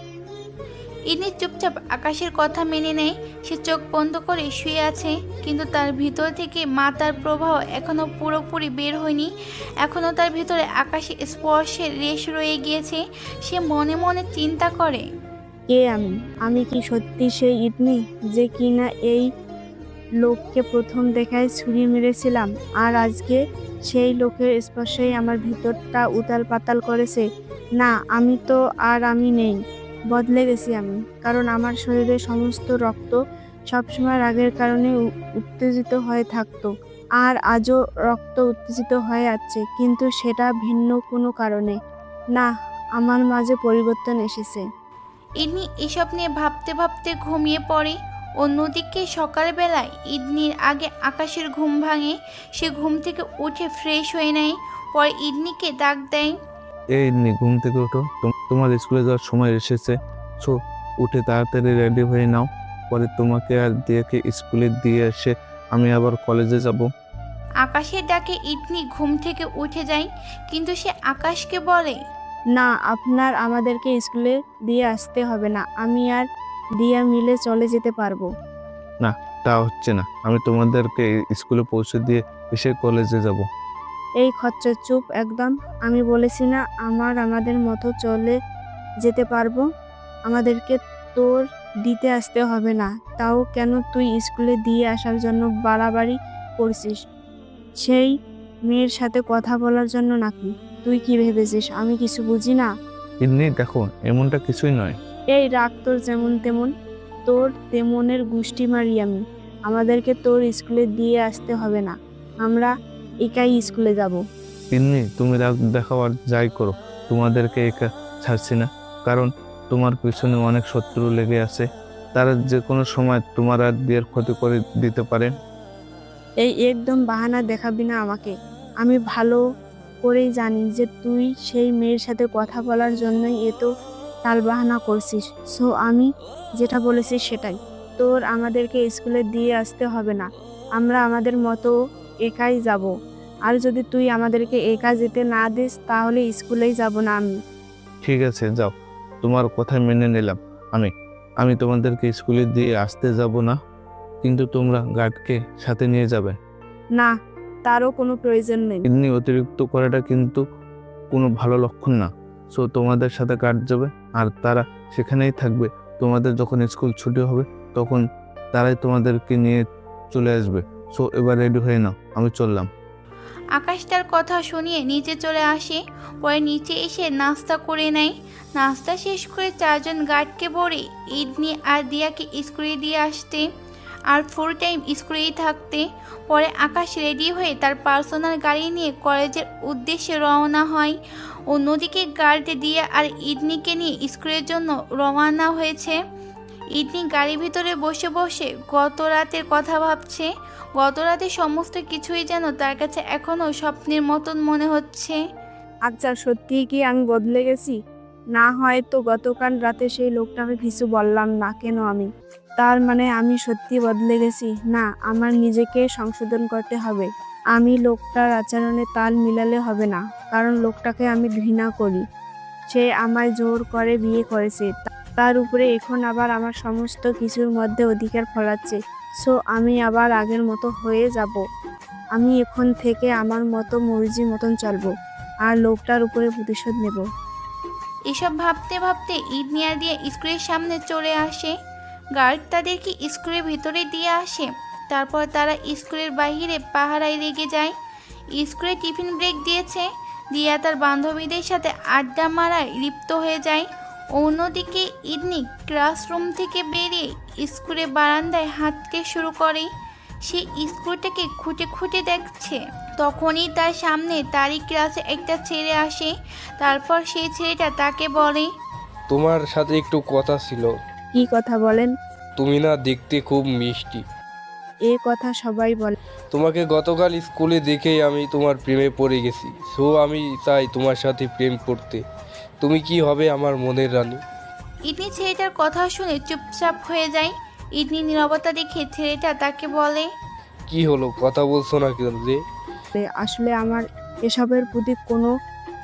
ইদনি চুপচাপ আকাশের কথা মেনে নেয়। সে চোখ বন্ধ করে শুয়ে আছে, কিন্তু তার ভিতর থেকে মাতার প্রবাহ এখনো পুরোপুরি বের হয়নি। এখনো তার ভিতরে আকাশের স্পর্শের রেশ রয়ে গিয়েছে। সে মনে মনে চিন্তা করে, কে আমি? আমি কি সত্যি সেই ইদনি যে কিনা এই লোককে প্রথম দেখায় ছুরি মেরেছিলাম, আর আজকে সেই লোকের স্পর্শেই আমার ভিতরটা উতাল পাতাল করেছে? না, আমি তো আর আমি নেই, বদলে গেছি আমি। কারণ আমার শরীরের সমস্ত রক্ত সবসময় রাগের কারণে উত্তেজিত হয়ে থাকতো, আর আজও রক্ত উত্তেজিত হয়ে আছে, কিন্তু সেটা ভিন্ন কোনো কারণে। না, আমার মাঝে পরিবর্তন এসেছে। ইদনি এসব নিয়ে ভাবতে ভাবতে ঘুমিয়ে পড়ে। অন্যদিকে সকালবেলায় ইদনির আগে আকাশের ঘুম ভাঙে। সে ঘুম থেকে উঠে ফ্রেশ হয়ে নেয়। পরে ইদনিকে ডাক দেয়, এই ঘুম থেকে ওঠো, তোমার স্কুলে যাওয়ার সময় এসেছে। সো উঠে তাড়াতাড়ি রেডি হয়ে নাও, পরে তোমাকে আর দেখে স্কুলে দিয়ে এসে আমি আবার কলেজে যাব। আকাশের ডাকে ইদনি ঘুম থেকে উঠে যায়, কিন্তু সে আকাশকে বলে, না, আপনার আমাদেরকে স্কুলে দিয়ে আসতে হবে না, আমি আর দিয়া মিলে চলে যেতে পারবো। না, তা হচ্ছে না। আমি তোমাদেরকে স্কুলে পৌঁছে দিয়ে এসে কলেজে যাব। এই খচ্চর চুপ একদম। আমি বলেছি না আমাদের মতো চলে যেতে পারবো? আমাদেরকে তোর দিতে আসতে হবে না। তাও কেন তুই স্কুলে দিয়ে আসার জন্য বাড়াবাড়ি করছিস? সেই মেয়ের সাথে কথা বলার জন্য নাকি? তুই কি ভেবেছিস আমি কিছু বুঝি না? এমনি দেখো, এমনটা কিছুই নয়। এই রাগ তোর যেমন তেমন, তোর তেমনের গুষ্টি মারি আমি। আমাদেরকে তোর স্কুলে দিয়ে আসতে হবে না, আমরা একাই স্কুলে যাব। ইন্নি তুমি রাগ দেখাবার যাই করো, তোমাদেরকে একা ছাড়ছি না, কারণ তোমার পিছনে অনেক শত্রু লেগে আছে। তারা যে কোনো সময় তোমার আর বিয়ের ক্ষতি করে দিতে পারে। এই একদম বাহানা দেখাবি না আমাকে। আমি ভালো করেই জানি যে তুই সেই মেয়ের সাথে কথা বলার জন্যই এত টালবাহানা করছিস। সো আমি যেটা বলেছি সেটাই। তোর আমাদেরকে স্কুলে দিয়ে আসতে হবে না, আমরা আমাদের মতো একাই যাব। আর যদি তুই আমাদেরকে একা যেতে না দিস তাহলে স্কুলেই যাব না আমি। ঠিক আছে, যাও, তোমার কথা মেনে নিলাম। আমি আমি তোমাদেরকে স্কুলে দিয়ে আসতে যাব না, কিন্তু তোমরা গার্ডকে সাথে নিয়ে যাবে। না, তারও কোনো প্রয়োজন নেই। এমনি অতিরিক্ত করাটা কিন্তু কোনো ভালো লক্ষণ না। সো তোমাদের সাথে গার্ড যাবে আর তারা সেখানেই থাকবে। তোমাদের যখন স্কুল ছুটি হবে তখন তারাই তোমাদেরকে নিয়ে চলে আসবে। সো এবার রেডি হয়ে নাও, আমি চললাম। আকাশ তার কথা শুনিয়ে নিচে চলে আসে। পরে নিচে এসে নাস্তা করে নেয়। নাস্তা শেষ করে চারজন গার্ডকে বলে ইদনি আর দিয়াকে স্কুলে দিয়ে আসতে আর ফুল টাইম স্কুলেই থাকতে। পরে আকাশ রেডি হয়ে তার পার্সোনাল গাড়ি নিয়ে কলেজের উদ্দেশ্যে রওনা হয়। অন্যদিকে গার্ড দিয়া আর ইদনিকে নিয়ে স্কুলের জন্য রওনা হয়েছে। ইদনি গাড়ির ভিতরে বসে বসে গত রাতের কথা ভাবছে। গত রাতে সমস্ত কিছুই যেন তার কাছে এখনও স্বপ্নের মতন মনে হচ্ছে। আচ্ছা, সত্যিই কি আমি বদলে গেছি? না হয়তো গতকাল রাতে সেই লোকটাকে কিছু বললাম না কেন আমি? তার মানে আমি সত্যি বদলে গেছি? না, আমার নিজেকে সংশোধন করতে হবে। আমি লোকটার আচরণে তাল মিলালে হবে না, কারণ লোকটাকে আমি ঘৃণা করি। সে আমায় জোর করে বিয়ে করেছে, তার উপরে এখন আবার আমার সমস্ত কিছুর মধ্যে অধিকার ফলাচ্ছে। সো আমি আবার আগের মতো হয়ে যাব। আমি এখন থেকে আমার মতো মর্জি মতন চলবো আর লোকটার উপরে প্রতিশোধ নেব। এসব ভাবতে ভাবতে ইদনি আর দিয়া স্কুলের সামনে চলে আসে। গার্ড তাদেরকে স্কুলের ভিতরে দিয়ে আসে। তারপর তারা স্কুলের বাইরে পাহারায় লেগে যায়। স্কুলে টিফিন ব্রেক দিয়েছে। দিয়া তার বান্ধবীদের সাথে আড্ডা মারায় লিপ্ত হয়ে যায়। অন্যদিকে ইদনি ক্লাসরুম থেকে বেরিয়ে স্কুলের বারান্দায় হাঁটতে শুরু করে। সে স্কুলটাকে খুঁটে খুঁটে দেখছে। তখনই তার সামনে তারই ক্লাসে একটা ছেলে আসে। তারপর সেই ছেলেটা তাকে বলে, তোমার সাথে একটু কথা ছিল। কি কথা বলেন? তুমি না দেখতে খুব মিষ্টি। এ কথা সবাই বলে। তোমাকে গতকাল স্কুলে দেখেই আমি তোমার প্রেমে পড়ে গেছি। সো আমি চাই তোমার সাথে প্রেম করতে। তুমি কি হবে আমার মনের রানী? ইদনি ছেলেটার কথা শুনে চুপচাপ হয়ে যায়। ইদনি নীরবতা দেখে ছেলেটা তাকে বলে, কি হলো, কথা বলছো না কেন রে? আসলে আমার এসবের প্রতি কোনো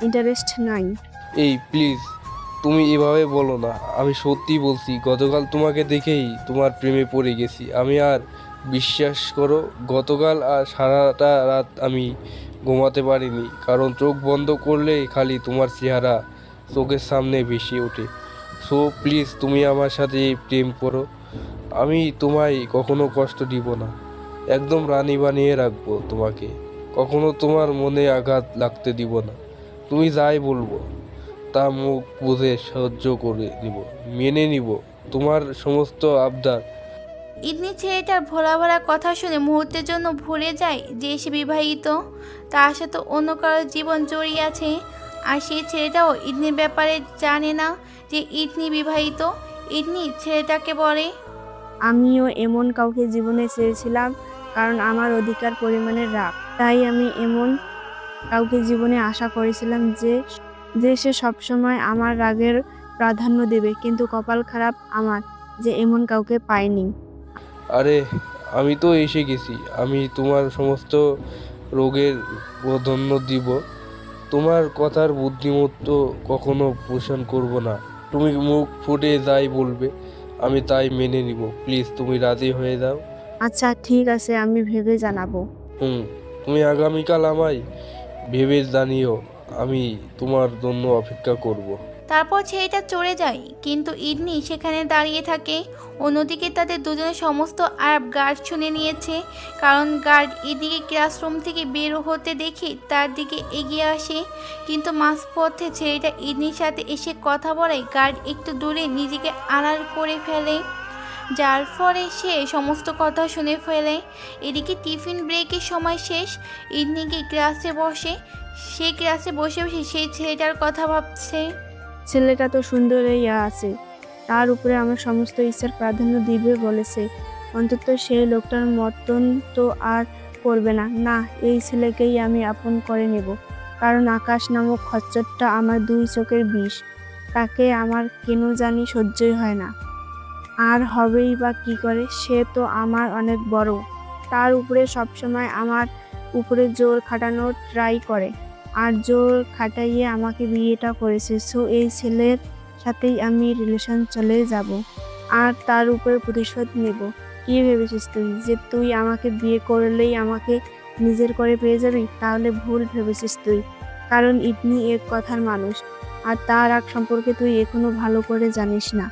ইন্টারেস্ট নাই। এই প্লিজ, তুমি এভাবে বলো না। আমি সত্যি বলছি, গতকাল তোমাকে দেখেই তোমার প্রেমে পড়ে গেছি আমি। আর বিশ্বাস করো, গতকাল আর সারাটা রাত আমি ঘুমাতে পারিনি, কারণ চোখ বন্ধ করলে খালি তোমার চেহারা চোখের সামনে ভেসে ওঠে। সো প্লিজ, তুমি আমার সাথে প্রেম করো। আমি তোমায় কখনো কষ্ট দিব না, একদম রানী বানিয়ে রাখবো তোমাকে। কখনো তোমার মনে আঘাত লাগতে দিব না। তুমি যাই বলবো তা মুখ বুঝে সহ্য করে নিব, মেনে নিব তোমার সমস্ত আবদার। ইদনি ছেলেটার ভোলা ভোলা কথা শুনে মুহূর্তের জন্য ভুলে যায় যে সে বিবাহিত, তার সাথে অন্য কারোর জীবন জড়িয়ে আছে। আর সেই ছেলেটাও ইদনির ব্যাপারে জানে না যে ইদনি বিবাহিত। ইদনি ছেলেটাকে বলে, আমিও এমন কাউকে জীবনে চেয়েছিলাম, কারণ আমার অধিকার পরিমাণে রাগ। তাই আমি এমন কাউকে জীবনে আশা করেছিলাম যে সে সবসময় আমার রাগের প্রাধান্য দেবে, কিন্তু কপাল খারাপ আমার যে এমন কাউকে পাইনি। আরে আমি তো এসে গেছি। আমি তোমার সমস্ত রোগের প্রাধান্য দিব। তোমার কথার বুদ্ধিমত্ত কখনো পোষণ করব না। তুমি মুখ ফুটে যাই বলবে আমি তাই মেনে নিব। প্লিজ তুমি রাজি হয়ে যাও। আচ্ছা ঠিক আছে, আমি ভেবে জানাবো। তুমি আগামীকাল আমায় ভেবে জানিও। আমি তোমার জন্য অপেক্ষা করব। তারপর ছেলেটা চলে যায়, কিন্তু ইদনি সেখানে দাঁড়িয়ে থাকে। অন্যদিকে তাদের দুজনের সমস্ত আরব গার্ড শুনে নিয়েছে, কারণ গার্ড ইদনিকে ক্লাসরুম থেকে বের হতে দেখে তার দিকে এগিয়ে আসে। কিন্তু মাঝপথে ছেলেটা ইদনির সাথে এসে কথা বলায় গার্ড একটু দূরে নিজেকে আড়াল করে ফেলে। যার ফলে সে সমস্ত কথা শুনে ফেলে। এদিকে টিফিন ব্রেকের সময় শেষ। ইদনিকে ক্লাসে বসে সে ক্লাসে বসে বসে সেই ছেলেটার কথা ভাবছে। ছেলেটা তো সুন্দরই আছে, তার উপরে আমার সমস্ত ইচ্ছার প্রাধান্য দিবে বলেছে। অন্তত সেই লোকটার মতন তো আর করবে না। না, এই ছেলেকেই আমি আপন করে নেব, কারণ আকাশ নামক খচ্চরটা আমার দুই চোখের বিষ। তাকে আমার কেন জানি সহ্যই হয় না। আর হবেই বা কি করে, সে তো আমার অনেক বড়। তার উপরে সবসময় আমার উপরে জোর খাটানোর ট্রাই করে, আর জোর খাটাইয়ে আমাকে বিয়েটা করেছে। সো এই ছেলের সাথেই আমি রিলেশন চলে যাব, আর তার উপরে প্রতিশোধ নেব। কি ভেবেছিস তুই যে তুই আমাকে বিয়ে করলেই আমাকে নিজের করে পেয়ে যাবি? তাহলে ভুল ভেবেছিস তুই, কারণ ইবনি এক কথার মানুষ, আর তার আগ সম্পর্কে তুই এখনো ভালো করে জানিস না।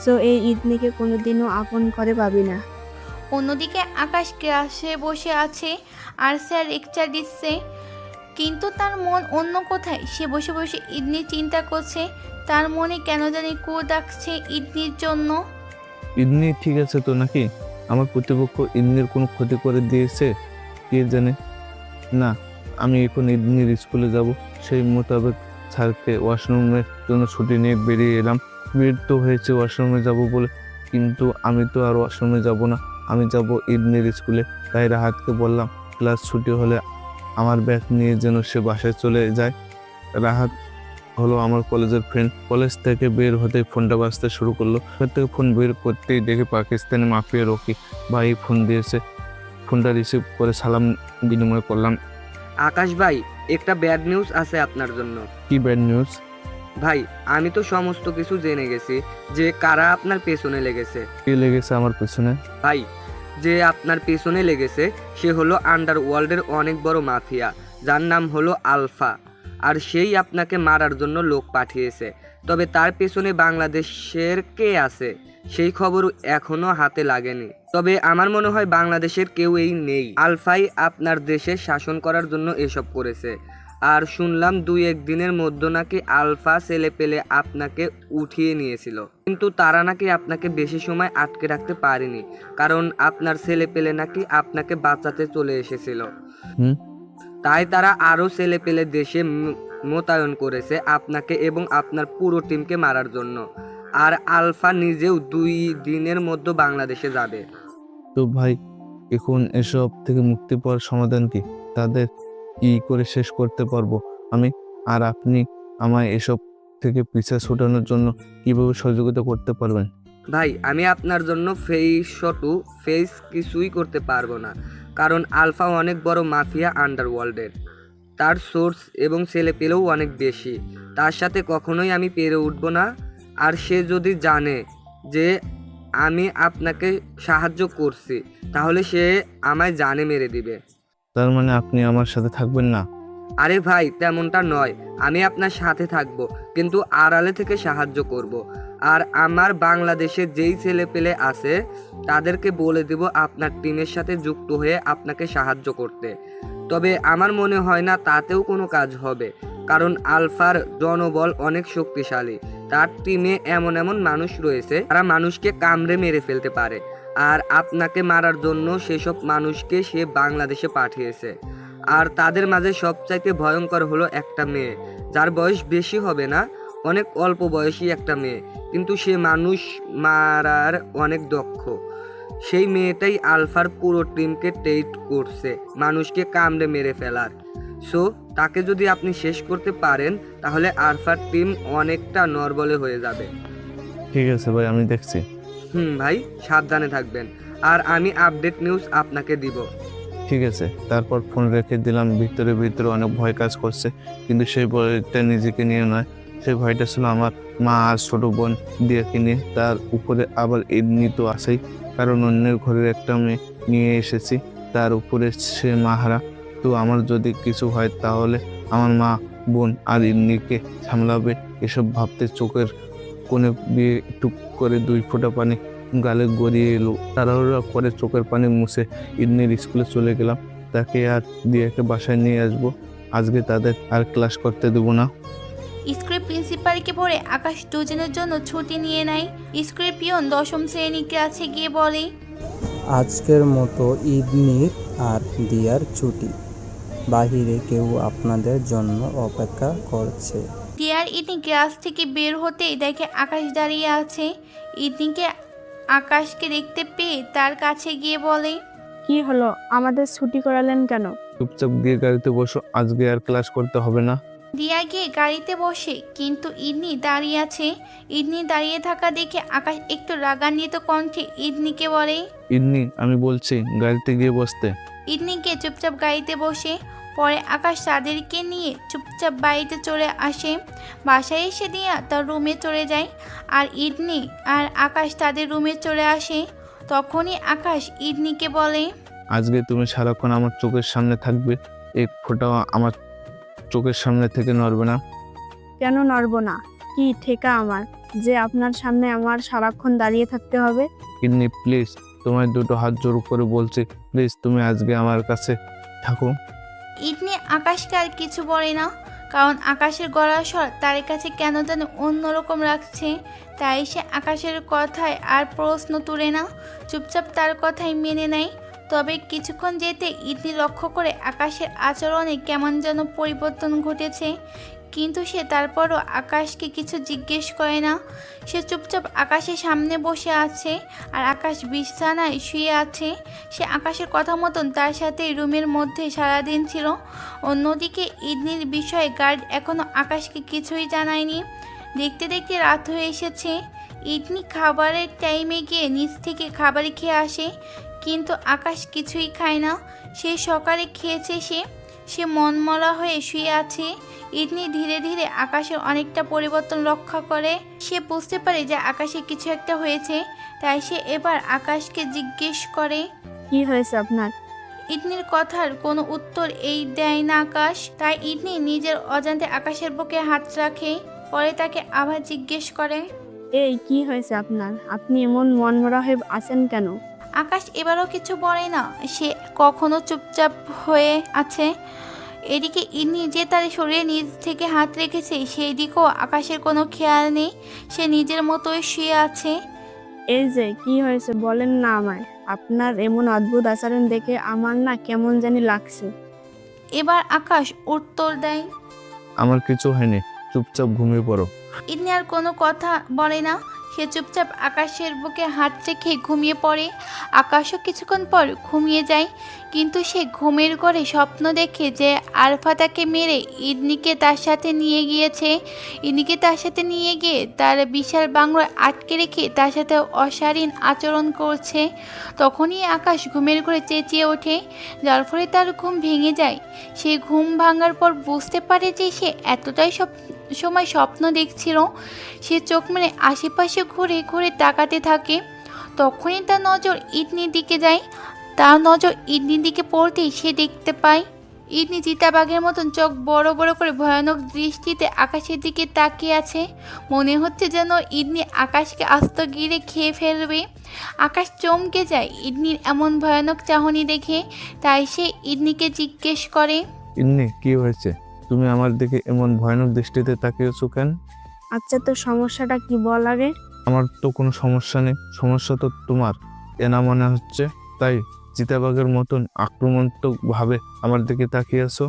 সো এই ইদনিকে কোনোদিনও আপন করে পাবি না। অন্যদিকে আকাশ ক্লাসে বসে আছে আর স্যার লেকচার দিচ্ছে, কিন্তু তার মন অন্য কোথায়। সে বসে বসে ইদনির চিন্তা করছে। তার মনে কেন জানি কু ডাকছে ইদনির জন্য। ইদনি ঠিক আছে তো নাকি? আমার প্রতিপক্ষ ইদনির কোনো ক্ষতি করে দিয়েছে কে জানে। না, আমি এখন ইদনির স্কুলে যাব। সেই মোতাবেক স্যারকে ওয়াশরুমের জন্য ছুটি নিয়ে বেরিয়ে এলাম। বের তো হয়েছে ওয়াশরুমে যাব বলে, কিন্তু আমি তো আর ওয়াশরুমে যাব না, আমি যাব ইদনির স্কুলে। তাই রাহাতকে বললাম ক্লাস ছুটি হলে আমার ব্যাগ নিয়ে যেন সে বাসায় চলে যায়। রাহাত হলো আমার কলেজের ফ্রেন্ড। কলেজ থেকে বের হতেই ফোনটা বাজতে শুরু করলো। থেকে ফোন বের করতেই দেখে পাকিস্তানি মাফিয়া রকি ভাই ফোন দিয়েছে। ফোনটা রিসিভ করে সালাম বিনিময় করলাম। আকাশ ভাই, একটা ব্যাড নিউজ আছে আপনার জন্য। কি ব্যাড নিউজ? ভাই, আমি তো সমস্ত কিছু জেনে গেছি যে কারা আপনার পেছনে লেগেছে। কে লেগেছে আমার পেছনে? ভাই, যে আপনার পেছনে লেগেছে সে হলো আন্ডারওয়ার্ল্ডের অনেক বড় মাফিয়া, যার নাম হলো আলফা। আর সেই আপনাকে মারার জন্য লোক পাঠিয়েছে। তবে তার পেছনে বাংলাদেশের কে আছে সেই খবর এখনো হাতে লাগেনি। তবে আমার মনে হয় বাংলাদেশের কেউই নেই। আলফাই আপনার দেশে শাসন করার জন্য এসব করেছে। আর শুনলাম 2-1 দিনের মধ্যে নাকি আলফা ছেলে পেলে আপনাকে উঠিয়ে নিয়েছিল, কিন্তু তারা নাকি আপনাকে বেশি সময় আটকে রাখতে পারেনি, কারণ আপনার ছেলে পেলে নাকি আপনাকে বাঁচাতে চলে এসেছিল। তাই তারা আরো ছেলে পেলে দেশে মোতায়েন করেছে আপনাকে এবং আপনার পুরো টিমকে মারার জন্য। আর আলফা নিজেও 2 দিনের মধ্যে বাংলাদেশে যাবে। তো ভাই, এখন এসব থেকে মুক্তি পাওয়ার সমাধান কি? তাদের কি করে শেষ করতে পারবো আমি? আর আপনি আমায় এসব থেকে পিছা ছোটানোর জন্য কিভাবে সহযোগিতা করতে পারবেন? ভাই, আমি আপনার জন্য ফেস কিছুই করতে পারবো না, কারণ আলফা অনেক বড় মাফিয়া আন্ডারওয়ার্ল্ডের। তার সোর্স এবং ছেলে পেলেও অনেক বেশি। তার সাথে কখনোই আমি পেরে উঠবো না। আর সে যদি জানে যে আমি আপনাকে সাহায্য করছি, তাহলে সে আমায় জানে মেরে দিবে। তার মানে আপনি আমার সাথে থাকবেন না? আরে ভাই, তেমনটা নয়। আমি আপনার সাথে থাকবো, কিন্তু আড়ালে থেকে সাহায্য করব। আর আমার বাংলাদেশে যেই ছেলে পেলে আছে তাদেরকে বলে দেব আপনার টিমের সাথে যুক্ত হয়ে আপনাকে সাহায্য করতে। তবে আমার মনে হয় না তাতেও কোনো কাজ হবে, কারণ আলফার জনবল অনেক শক্তিশালী। তার টিমে এমন এমন মানুষ রয়েছে যারা মানুষকে কামড়ে মেরে ফেলতে পারে। আর আপনাকে মারার জন্য সেসব মানুষকে সে বাংলাদেশে পাঠিয়েছে। আর তাদের মাঝে সবচাইতে ভয়ঙ্কর হলো একটা মেয়ে, যার বয়স বেশি হবে না, অনেক অল্প বয়সী একটা মেয়ে, কিন্তু সে মানুষ মারার অনেক দক্ষ। সেই মেয়েটাই আলফার পুরো টিমকে টেট করছে মানুষকে কামড়ে মেরে ফেলার। সো তাকে যদি আপনি শেষ করতে পারেন, তাহলে আলফার টিম অনেকটা নরবলে হয়ে যাবে। ঠিক আছে ভাই, আমি দেখছি। ভাই, সাবধানে থাকবেন, আর আমি আপডেট নিউজ আপনাকে দিব। ঠিক আছে। তারপর ফোন রেখে দিলাম। ভিতরে ভিতরে অনেক ভয় কাজ করছে, কিন্তু সেই ভয়টা নিজেকে নিয়ে নয়, সেই ভয়টা ছিল আমার মা আর ছোট বোন দিয়াকে নিয়ে। তার উপরে আবার এমনি তো আছেই, কারণ অন্যের ঘরের একটা মেয়ে নিয়ে এসেছি, তার উপরে সে মাহারা। তো আমার যদি কিছু হয় তাহলে আমার মা, বোন আর এমনিকে সামলাবে, এসব ভাবতে চোখের কোণে দিয়ে টুক করে 2 ফোঁটা পানি গালে গড়িয়ে এলো। তাড়াহুড়া করে চোখের পানি মুছে ইদনির স্কুলে চলে গেলাম। তাকে আর দিয়াকে বাসায় নিয়ে আসবো। আজকে তাদের আর ক্লাস করতে দেবো না। স্কুলের প্রিন্সিপালকে বলে আকাশ দুজনের জন্য ছুটি নিয়ে নেয়। স্কুলের পিয়ন 10ম শ্রেণী ক্লাসে গিয়ে বলে, আজকের মতো ঈদনির আর দিয়ার ছুটি। বাহিরে কেউ আপনাদের জন্য অপেক্ষা করছে। দিয়ার ইদনি ক্লাস থেকে বের হতেই দেখে আকাশ দাঁড়িয়ে আছে। ইদনিকে আকাশকে দেখতে পেয়ে তার কাছে গিয়ে বলে, কি হলো, আমাদের ছুটি করালেন কেন? চুপচাপ গিয়ে গাড়িতে বসো, আজকে আর ক্লাস করতে হবে না। দিয়া গিয়ে গাড়িতে বসে, কিন্তু ইদনি দাঁড়িয়ে আছে। ইদনি দাঁড়িয়ে থাকা দেখে আকাশ একটু রাগান্বিত কণ্ঠে ইদনিকে বলে, ইদনি, আমি বলছি গাড়িতে গিয়ে বসতে। ইদনি গিয়ে চুপচাপ গাড়িতে বসে। পরে আকাশ তাদেরকে নিয়ে চুপচাপ বাড়িতে চলে আসে। বাসায় এসে দিয়া তার রুমে চলে যায়, আর ইদনি আর আকাশ তাদের রুমে চলে আসে। তখনই আকাশ ইদনিকে বলে, আজকে তুমি সারাক্ষণ আমার চোখের সামনে থাকবে, এক ফোঁটাও আমার চোখের সামনে থেকে নড়বে না। কেন নড়ব না? কি ঠেকা আমার যে আপনার সামনে আমার সারাক্ষণ দাঁড়িয়ে থাকতে হবে? ইদনি প্লিজ, তোমায় দুটো হাত জোর করে বলছি, প্লিজ তুমি আজকে আমার কাছে থাকো। ইদনি আকাশকে আর কিছু বলে না, কারণ আকাশের গলার স্বর তার কাছে কেন যেন অন্যরকম লাগছে। তাই সে আকাশের কথায় আর প্রশ্ন তুলে না, চুপচাপ তার কথাই মেনে নেয়। তবে কিছুক্ষণ যেতে ইদনি লক্ষ্য করে আকাশের আচরণে কেমন যেন পরিবর্তন ঘটেছে, কিন্তু সে তারপরও আকাশকে কিছু জিজ্ঞেস করে না। সে চুপচাপ আকাশের সামনে বসে আছে, আর আকাশ বিছানায় শুয়ে আছে। সে আকাশের কথা মতন তার সাথে রুমের মধ্যে সারাদিন ছিল। অন্যদিকে ইদনির বিষয়ে গার্ড এখনও আকাশকে কিছুই জানায়নি। দেখতে দেখতে রাত হয়ে এসেছে। ইদনি খাবারের টাইমে গিয়ে নিচ থেকে খাবার খেয়ে আসে, কিন্তু আকাশ কিছুই খায় না। সে সকালে খেয়েছে, সে মনমরা হয়ে শুয়ে আছে। ইদনি ধীরে ধীরে আকাশের অনেকটা পরিবর্তন লক্ষ্য করে। সে বুঝতে পারে যে আকাশে কিছু একটা হয়েছে, তাই সে এবার আকাশকে জিজ্ঞেস করে, কি হয়েছে আপনার? ইদনির কথার কোনো উত্তর দেয় না আকাশ। তাই ইদনি নিজের অজান্তে আকাশের বুকে হাত রাখে। পরে তাকে আবার জিজ্ঞেস করে, এই কি হয়েছে আপনার? আপনি এমন মনমরা হয়ে আছেন কেন? আকাশ এবারও কিছু বলে না, সে কখনো চুপচাপ হয়ে আছে। এদিকে ইদনি যে তার শরীরে নিজ থেকে হাত রেখেছে, সেই দিকেও আকাশের কোনো খেয়াল নেই। সে নিজের মতোই শুয়ে আছে। এই যে কি হয়েছে বলেন না আমায়। আপনার এমন অদ্ভুত আচরণ দেখে আমার না কেমন জানি লাগছে। এবার আকাশ উত্তর দেয়, আমার কিছু হয়নি, চুপচাপ ঘুমিয়ে পড়ো। ইদনি আর কোনো কথা বলে না, সে চুপচাপ আকাশের বুকে হাত রেখে ঘুমিয়ে পড়ে। আকাশও কিছুক্ষণ পর ঘুমিয়ে যায়, কিন্তু সে ঘুমের ঘরে স্বপ্ন দেখে যে আরফা তাকে মেরে ইদনিকে তার সাথে নিয়ে গিয়েছে। ইদনিকে তার সাথে নিয়ে গিয়ে তার বিশাল বাংলোয় আটকে রেখে তার সাথে অশালীন আচরণ করছে। তখনই আকাশ ঘুমের ঘরে চেঁচিয়ে ওঠে, যার ফলে তার ঘুম ভেঙে যায়। সে ঘুম ভাঙার পর বুঝতে পারে যে সে এতটাই সময় স্বপ্ন দেখছিল। সে চোখ মেলে আশেপাশে ঘুরে ঘুরে তাকাতে থাকে। তখনই তার নজর ইদনির দিকে যায়। তার নজর ইদনির দিকে পড়তেই সে দেখতে পায় ইদনি চিতাবাঘের মতন চোখ বড় বড় করে ভয়ানক দৃষ্টিতে আকাশের দিকে তাকিয়ে আছে। মনে হচ্ছে যেন ইদনি আকাশকে আস্ত গিরে খেয়ে ফেলবে। আকাশ চমকে যায় ইদনির এমন ভয়ানক চাহনি দেখে। তাই সে ইদনিকে জিজ্ঞেস করে, ইদনি, কি হয়েছে? তুমি আমার দিকে এমন ভয়ানক দৃষ্টিতে তাকিয়েছো কেন? আচ্ছা, তো সমস্যাটা কি বল আগে? আমার তো কোনো সমস্যা নেই, সমস্যা তো তোমার এনা মনে হচ্ছে, তাই চিতাবাঘের মতন আক্রমণাত্মক ভাবে আমার দিকে তাকিয়ে আছো।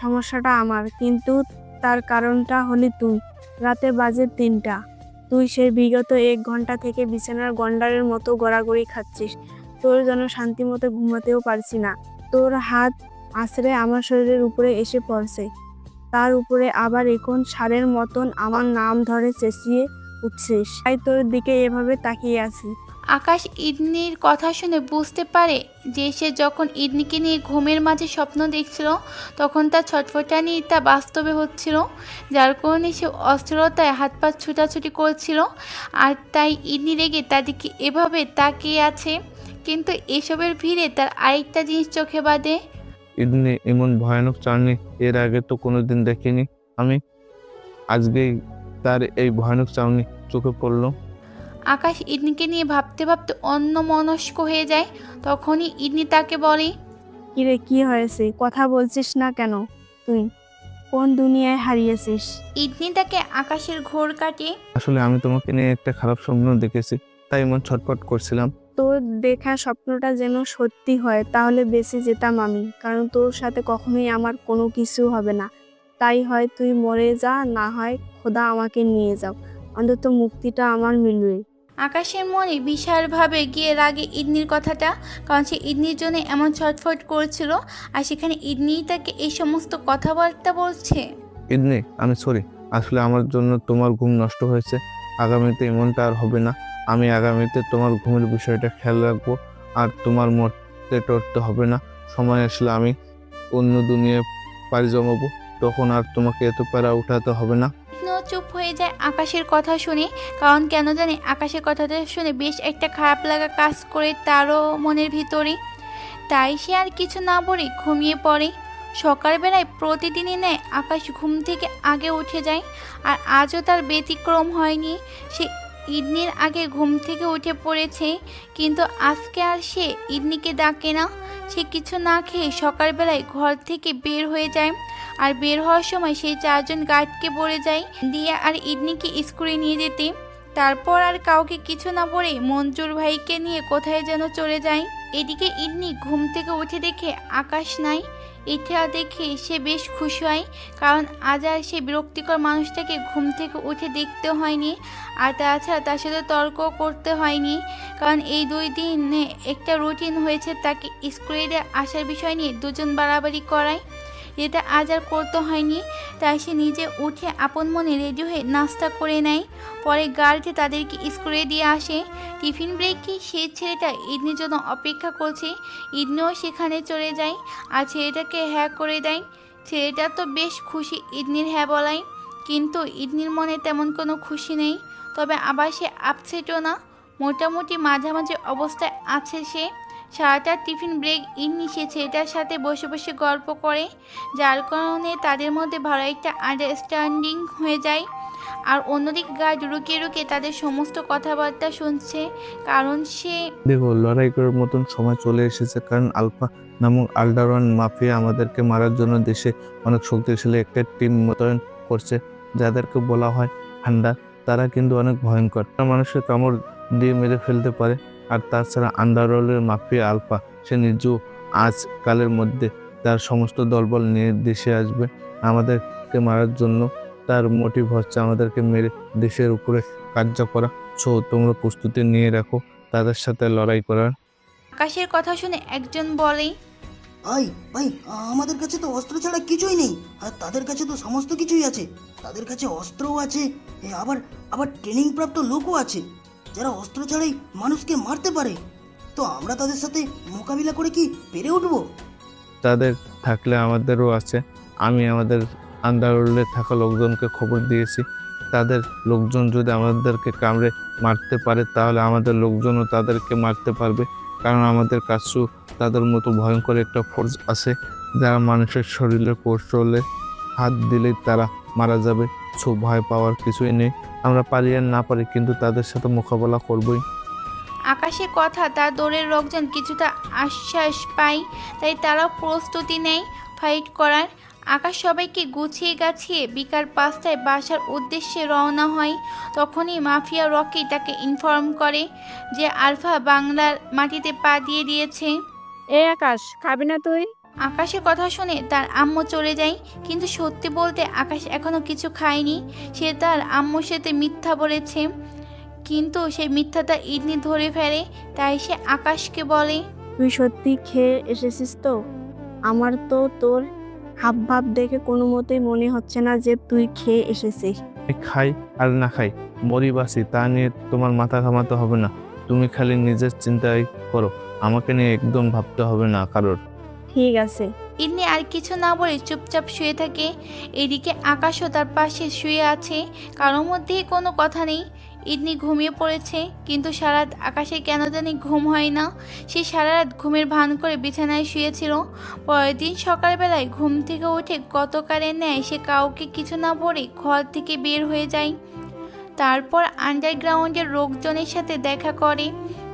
সমস্যাটা আমার, কিন্তু তার কারণটা হলি তুই। রাতে বাজে 3টা, তুই সেই বিগত 1 ঘন্টা থেকে বিছানার গন্ডারের মতো গড়াগড়ি খাচ্ছিস। তোর জন্য শান্তি মতো ঘুমাতেও পারছি না। তোর হাত আছড়ে আমার শরীরের উপরে এসে পড়ছে, তার উপরে আবার এখন ষাঁড়ের মতন আমার নাম ধরে চেঁচিয়ে উঠছিস। তাই তোর দিকে এভাবে তাকিয়ে আছি। আকাশ ইদনির কথা শুনে বুঝতে পারে যে সে যখন ইদনিকে নিয়ে ঘুমের মাঝে স্বপ্ন দেখছিল, তখন তার ছটফটানি তা বাস্তবে হচ্ছিল, যার কারণে সে অস্থিরতায় হাত পা ছুটাছুটি করছিল। আর তাই ইদনি রেগে তাদেরকে এভাবে তাকিয়ে আছে। কিন্তু এসবের ভিড়ে তার আরেকটা জিনিস চোখে বাঁধে। ইদনি এমন ভয়ানক চাউনি এর আগে তো কোনোদিন দেখিনি আমি, আজকেই তার এই ভয়ানক চাউনি চোখে পড়লো। আকাশ ইদনিকে নিয়ে ভাবতে ভাবতে অন্যমনস্ক হয়ে যায়। তখনই ইদনি তাকে বলে, কিরে, কি হয়েছে? কথা বলছিস না কেন তুই? কোন দুনিয়ায় হারিয়েছিস? ইদনি তাকে আকাশের ঘোর কাটে। আসলে আমি তোমাকে নিয়ে একটা খারাপ স্বপ্ন দেখেছি, তাই এমন ছটফট করছিলাম। তোর দেখা স্বপ্নটা যেন সত্যি হয়, তাহলে বেঁচে যেতাম আমি, কারণ তোর সাথে কখনোই আমার কোনো কিছু হবে না। তাই হয় তুই মরে যা, না হয় খোদা আমাকে নিয়ে যাও, অন্তত মুক্তিটা আমার মিলবে। আকাশের মনে বিশালভাবে গিয়ে লাগে ইদনির কথাটা, কারণ সে ইদনির জন্য এমন ছটফট করেছিল, আর সেখানে ইদনিই তাকে এই সমস্ত কথাবার্তা বলছে। ইদনি, আমি সরি, আসলে আমার জন্য তোমার ঘুম নষ্ট হয়েছে। আগামীতে এমনটা আর হবে না। আমি আগামীতে তোমার ঘুমের বিষয়টা খেয়াল রাখবো, আর তোমার মরতে টরতে হবে না। সময় আসলে আমি অন্য দুনিয়ায় পাড়ি জমাবো, তখন আর তোমাকে এত প্যারা উঠাতে হবে না। ইদনিও চুপ হয়ে যায় আকাশের কথা শুনে, কারণ কেন জানে আকাশের কথাটা শুনে বেশ একটা খারাপ লাগা কাজ করে তারও মনের ভিতরে। তাই সে আর কিছু না বলে ঘুমিয়ে পড়ে। সকালবেলায় প্রতিদিনই নেয় আকাশ ঘুম থেকে আগে উঠে যায়, আর আজও তার ব্যতিক্রম হয়নি। সে ইদনির আগে ঘুম থেকে উঠে পড়েছে, কিন্তু আজকে আর সে ইদনিকে ডাকে না। সে কিছু না খেয়ে সকালবেলায় ঘর থেকে বের হয়ে যায়, আর বের হওয়ার সময় সেই চারজন গার্ডকে বলে যায় দিয়া আর ইদনিকে স্কুলে নিয়ে যেতে। তারপর আর কাউকে কিছু না বলে মঞ্জুর ভাইকে নিয়ে কোথায় যেন চলে যায়। এদিকে ইদনি ঘুম থেকে উঠে দেখে আকাশ নাই। এটা দেখে সে বেশ খুশি হয়, কারণ আজ আর সে বিরক্তিকর মানুষটাকে ঘুম থেকে উঠে দেখতে হয়নি, আর তাছাড়া তার সাথে তর্কও করতে হয়নি, কারণ এই 2 দিনে একটা রুটিন হয়েছে তাকে স্কুলে আসার বিষয় নিয়ে দুজন বাড়াবাড়ি করায়, যেটা আজ আর করতে হয়নি। তাই সে নিজে উঠে আপন মনে রেডি হয়ে নাস্তা করে নেয়। পরে গার্ডে তাদেরকে স্কুলে দিয়ে আসে। টিফিন ব্রেকে সেই ছেলেটা ইদনির জন্য অপেক্ষা করছে। ইদনিও সেখানে চলে যায় আর ছেলেটাকে হ্যাঁ করে দেয়। ছেলেটা তো বেশ খুশি ইদনির হ্যাঁ বলায়, কিন্তু ইদনির মনে তেমন কোনো খুশি নেই, তবে আবার সে আপসেটও না, মোটামুটি মাঝামাঝি অবস্থায় আছে সে। সারাটা টিফিন ব্রেক ইদনি সে ছেলেটার সাথে বসে বসে গল্প করে, যার কারণে তাদের মধ্যে ভালো একটা আন্ডারস্ট্যান্ডিং হয়ে যায়। আর অন্যদিকে গার্ড রুকিয়ে রুকিয়ে তাদের সমস্ত কথাবার্তা শুনছে, কারণ সে দেখো, লড়াই করার মতন সময় চলে এসেছে, কারণ আলফা নামক আলডারওয়ান মাফিয়া আমাদেরকে মারার জন্য দেশে অনেক শক্তিশালী একটা টিম মোতায়েন করছে, যাদেরকে বলা হয় ঠান্ডা। তারা কিন্তু অনেক ভয়ঙ্কর, তারা মানুষের কামড় দিয়ে মেরে ফেলতে পারে। আর তাছাড়া আন্ডারওয়ার্ল্ডের মাফিয়া আলফা সে নিজেও আজকালের মধ্যে তার সমস্ত দলবল নিয়ে দেশে আসবে আমাদেরকে মারার জন্য। তার মোটিভ হচ্ছে আমাদেরকে মেরে দেশের উপরে কার্য করা। সো তোমরা প্রস্তুতি নিয়ে রাখো তাদের সাথে লড়াই করার। আকাশের কথা শুনে একজন বলে, ভাই ভাই, আমাদের কাছে তো অস্ত্র ছাড়া কিছুই নেই, আর তাদের কাছে তো সমস্ত কিছুই আছে। তাদের কাছে অস্ত্রও আছে, আবার আবার ট্রেনিং প্রাপ্ত লোকও আছে, যারা অস্ত্র ছাড়াই মানুষকে মারতে পারে। তো আমরা তাদের সাথে মোকাবিলা করে কি পেরে উঠবো? তাদের থাকলে আমাদেরও আছে। আমি আমাদের আন্ডারওয়ার্ল্ডে থাকা লোকজনকে খবর দিয়েছি, তাদের লোকজন যদি আমাদেরকে কামড়ে মারতে পারে তাহলে আমাদের লোকজনও তাদেরকে মারতে পারবে, কারণ আমাদের কাছেও তাদের মতো ভয়ঙ্কর একটা ফোর্স আছে, যারা মানুষের শরীরে কৌশলে হাত দিলেই তারা মারা যাবে। সো ভয় পাওয়ার কিছুই নেই, আমরা পারি আর না পারি কিন্তু তাদের সাথে মোকাবেলা করবই। আকাশের কথা তার দৌড়ের লোকজন কিছুটা আশ্বাস পায়, তাই তারাও প্রস্তুতি নেয় ফাইট করার। আকাশ সবাইকে গুছিয়ে গাছিয়ে বিকাল 5টায় বাসার উদ্দেশ্যে রওনা হয়। তখনই মাফিয়া রকি তাকে ইনফর্ম করে যে আলফা বাংলার মাটিতে পা দিয়ে দিয়েছে। আকাশ, খাবি না তুই? আকাশের কথা শুনে তার আম্মু চলে যায়, কিন্তু সত্যি বলতে আকাশ এখনো কিছু খায়নি। সে তার আম্মুর সাথে মিথ্যা বলেছে, কিন্তু সেই মিথ্যাটা ইদনি ধরে ফেলে। তাই সে আকাশকে বলে, তুই সত্যি খেয়ে এসেছিস তো? আমার তো তোর হাব ভাব দেখে কোনো মতেই মনে হচ্ছে না যে তুই খেয়ে এসেছিস। আমি খাই আর না খাই, মরি বাসি, তা নিয়ে তোমার মাথা ঘামাতে হবে না। তুমি খালি নিজের চিন্তাই করো, আমাকে নিয়ে একদম ভাবতে হবে না কারোর। ঠিক আছে। ইদনি আর কিছু না বলে চুপচাপ শুয়ে থাকে। এদিকে আকাশও তার পাশে শুয়ে আছে, কারোর মধ্যেই কোনো কথা নেই। ইদনি ঘুমিয়ে পড়েছে, কিন্তু সারা রাত আকাশে কেন জানি ঘুম হয় না। সে সারা রাত ঘুমের ভান করে বিছানায় শুয়েছিল। পরের দিন সকালবেলায় ঘুম থেকে উঠে গতকালের ন্যায় সে কাউকে কিছু না বলে ঘর থেকে বের হয়ে যায়। তারপর আন্ডারগ্রাউন্ডের লোকজনের সাথে দেখা করে।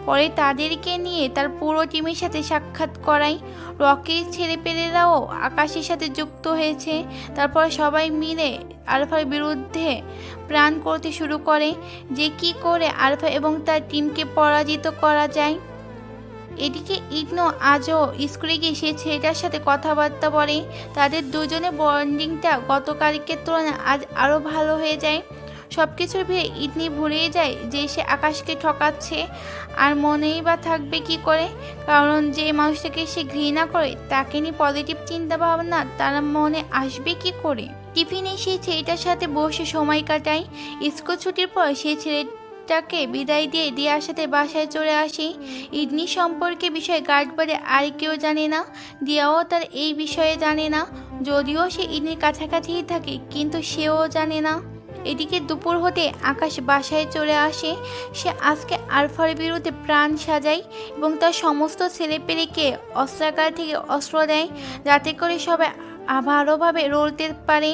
পরে তাদেরকে নিয়ে তার পুরো টিমের সাথে সাক্ষাৎ করায়। রকির ছেলেপেলেরাও আকাশের সাথে যুক্ত হয়েছে। তারপর সবাই মিলে আলফার বিরুদ্ধে প্ল্যান করতে শুরু করে যে কী করে আলফা এবং তার টিমকে পরাজিত করা যায়। এদিকে ইগনো আজও স্কুলে গিয়ে সে ছেলেটার সাথে কথাবার্তা বলে। তাদের দুজনের বন্ডিংটা গতকালকের তুলনায় আজ আরও ভালো হয়ে যায়। সব কিছুর ভিড়ে ইডনি ভুলেই যায় যে সে আকাশকে ঠকাচ্ছে, আর মনেই বা থাকবে কি করে, কারণ যে মানুষটাকে সে ঘৃণা করে তাকে নিয়ে পজিটিভ চিন্তা ভাবনা তার মনে আসবে কি করে। টিফিনে সেই ছেলেটার সাথে বসে সময় কাটায়। স্কুল ছুটির পর সেই ছেলেটাকে বিদায় দিয়ে দিয়ার সাথে বাসায় চলে আসে। ইডনি সম্পর্কে বিষয়ে গার্ড বাদে আর কেউ জানে না। দিয়াও তার এই বিষয়ে জানে না, যদিও সে ইডনির কাছাকাছিই থাকে, কিন্তু সেও জানে না। এদিকে দুপুর হতে আকাশ বাসায় চলে আসে। সে আজকে আলফার বিরুদ্ধে প্রাণ সাজায় এবং তার সমস্ত ছেলেপেলেকে অস্ত্রাগার থেকে অস্ত্র দেয়, যাতে করে সবাই ভালোভাবে লড়তে পারে।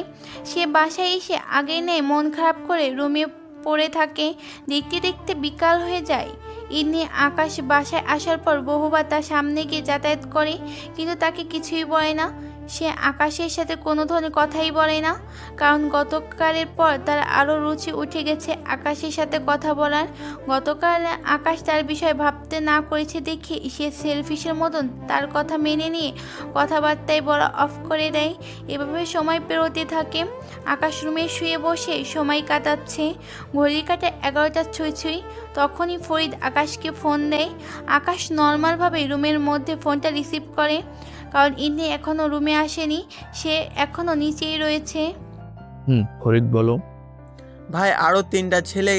সে বাসায় এসে আগে নেই মন খারাপ করে রুমে পড়ে থাকে। দেখতে দেখতে বিকাল হয়ে যায়। ইডনি আকাশ বাসায় আসার পর বহুবার তার সামনে গিয়ে যাতায়াত করে, কিন্তু তাকে কিছুই বলে না। সে আকাশের সাথে কোনো ধরনের কথাই বলে না, কারণ গতকালের পর তার আরও রুচি উঠে গেছে আকাশের সাথে কথা বলার। গতকাল আকাশ তার বিষয়ে ভাবতে না করেছে দেখে সে সেলফিশের মতন তার কথা মেনে নিয়ে কথাবার্তায় বলা অফ করে দেয়। এভাবে সময় পেরোতে থাকে। আকাশ রুমে শুয়ে বসে সময় কাটাচ্ছে। ঘড়ির কাটা 11টা ছুঁই। তখনই ফরিদ আকাশকে ফোন দেয়। আকাশ নর্মালভাবে রুমের মধ্যে ফোনটা রিসিভ করে, কারণ ইডনি এখনও রুমে আসেনি, সে এখনও নিচেই রয়েছে। ফরিদ বলো। ভাই আরও 3টা ছেলে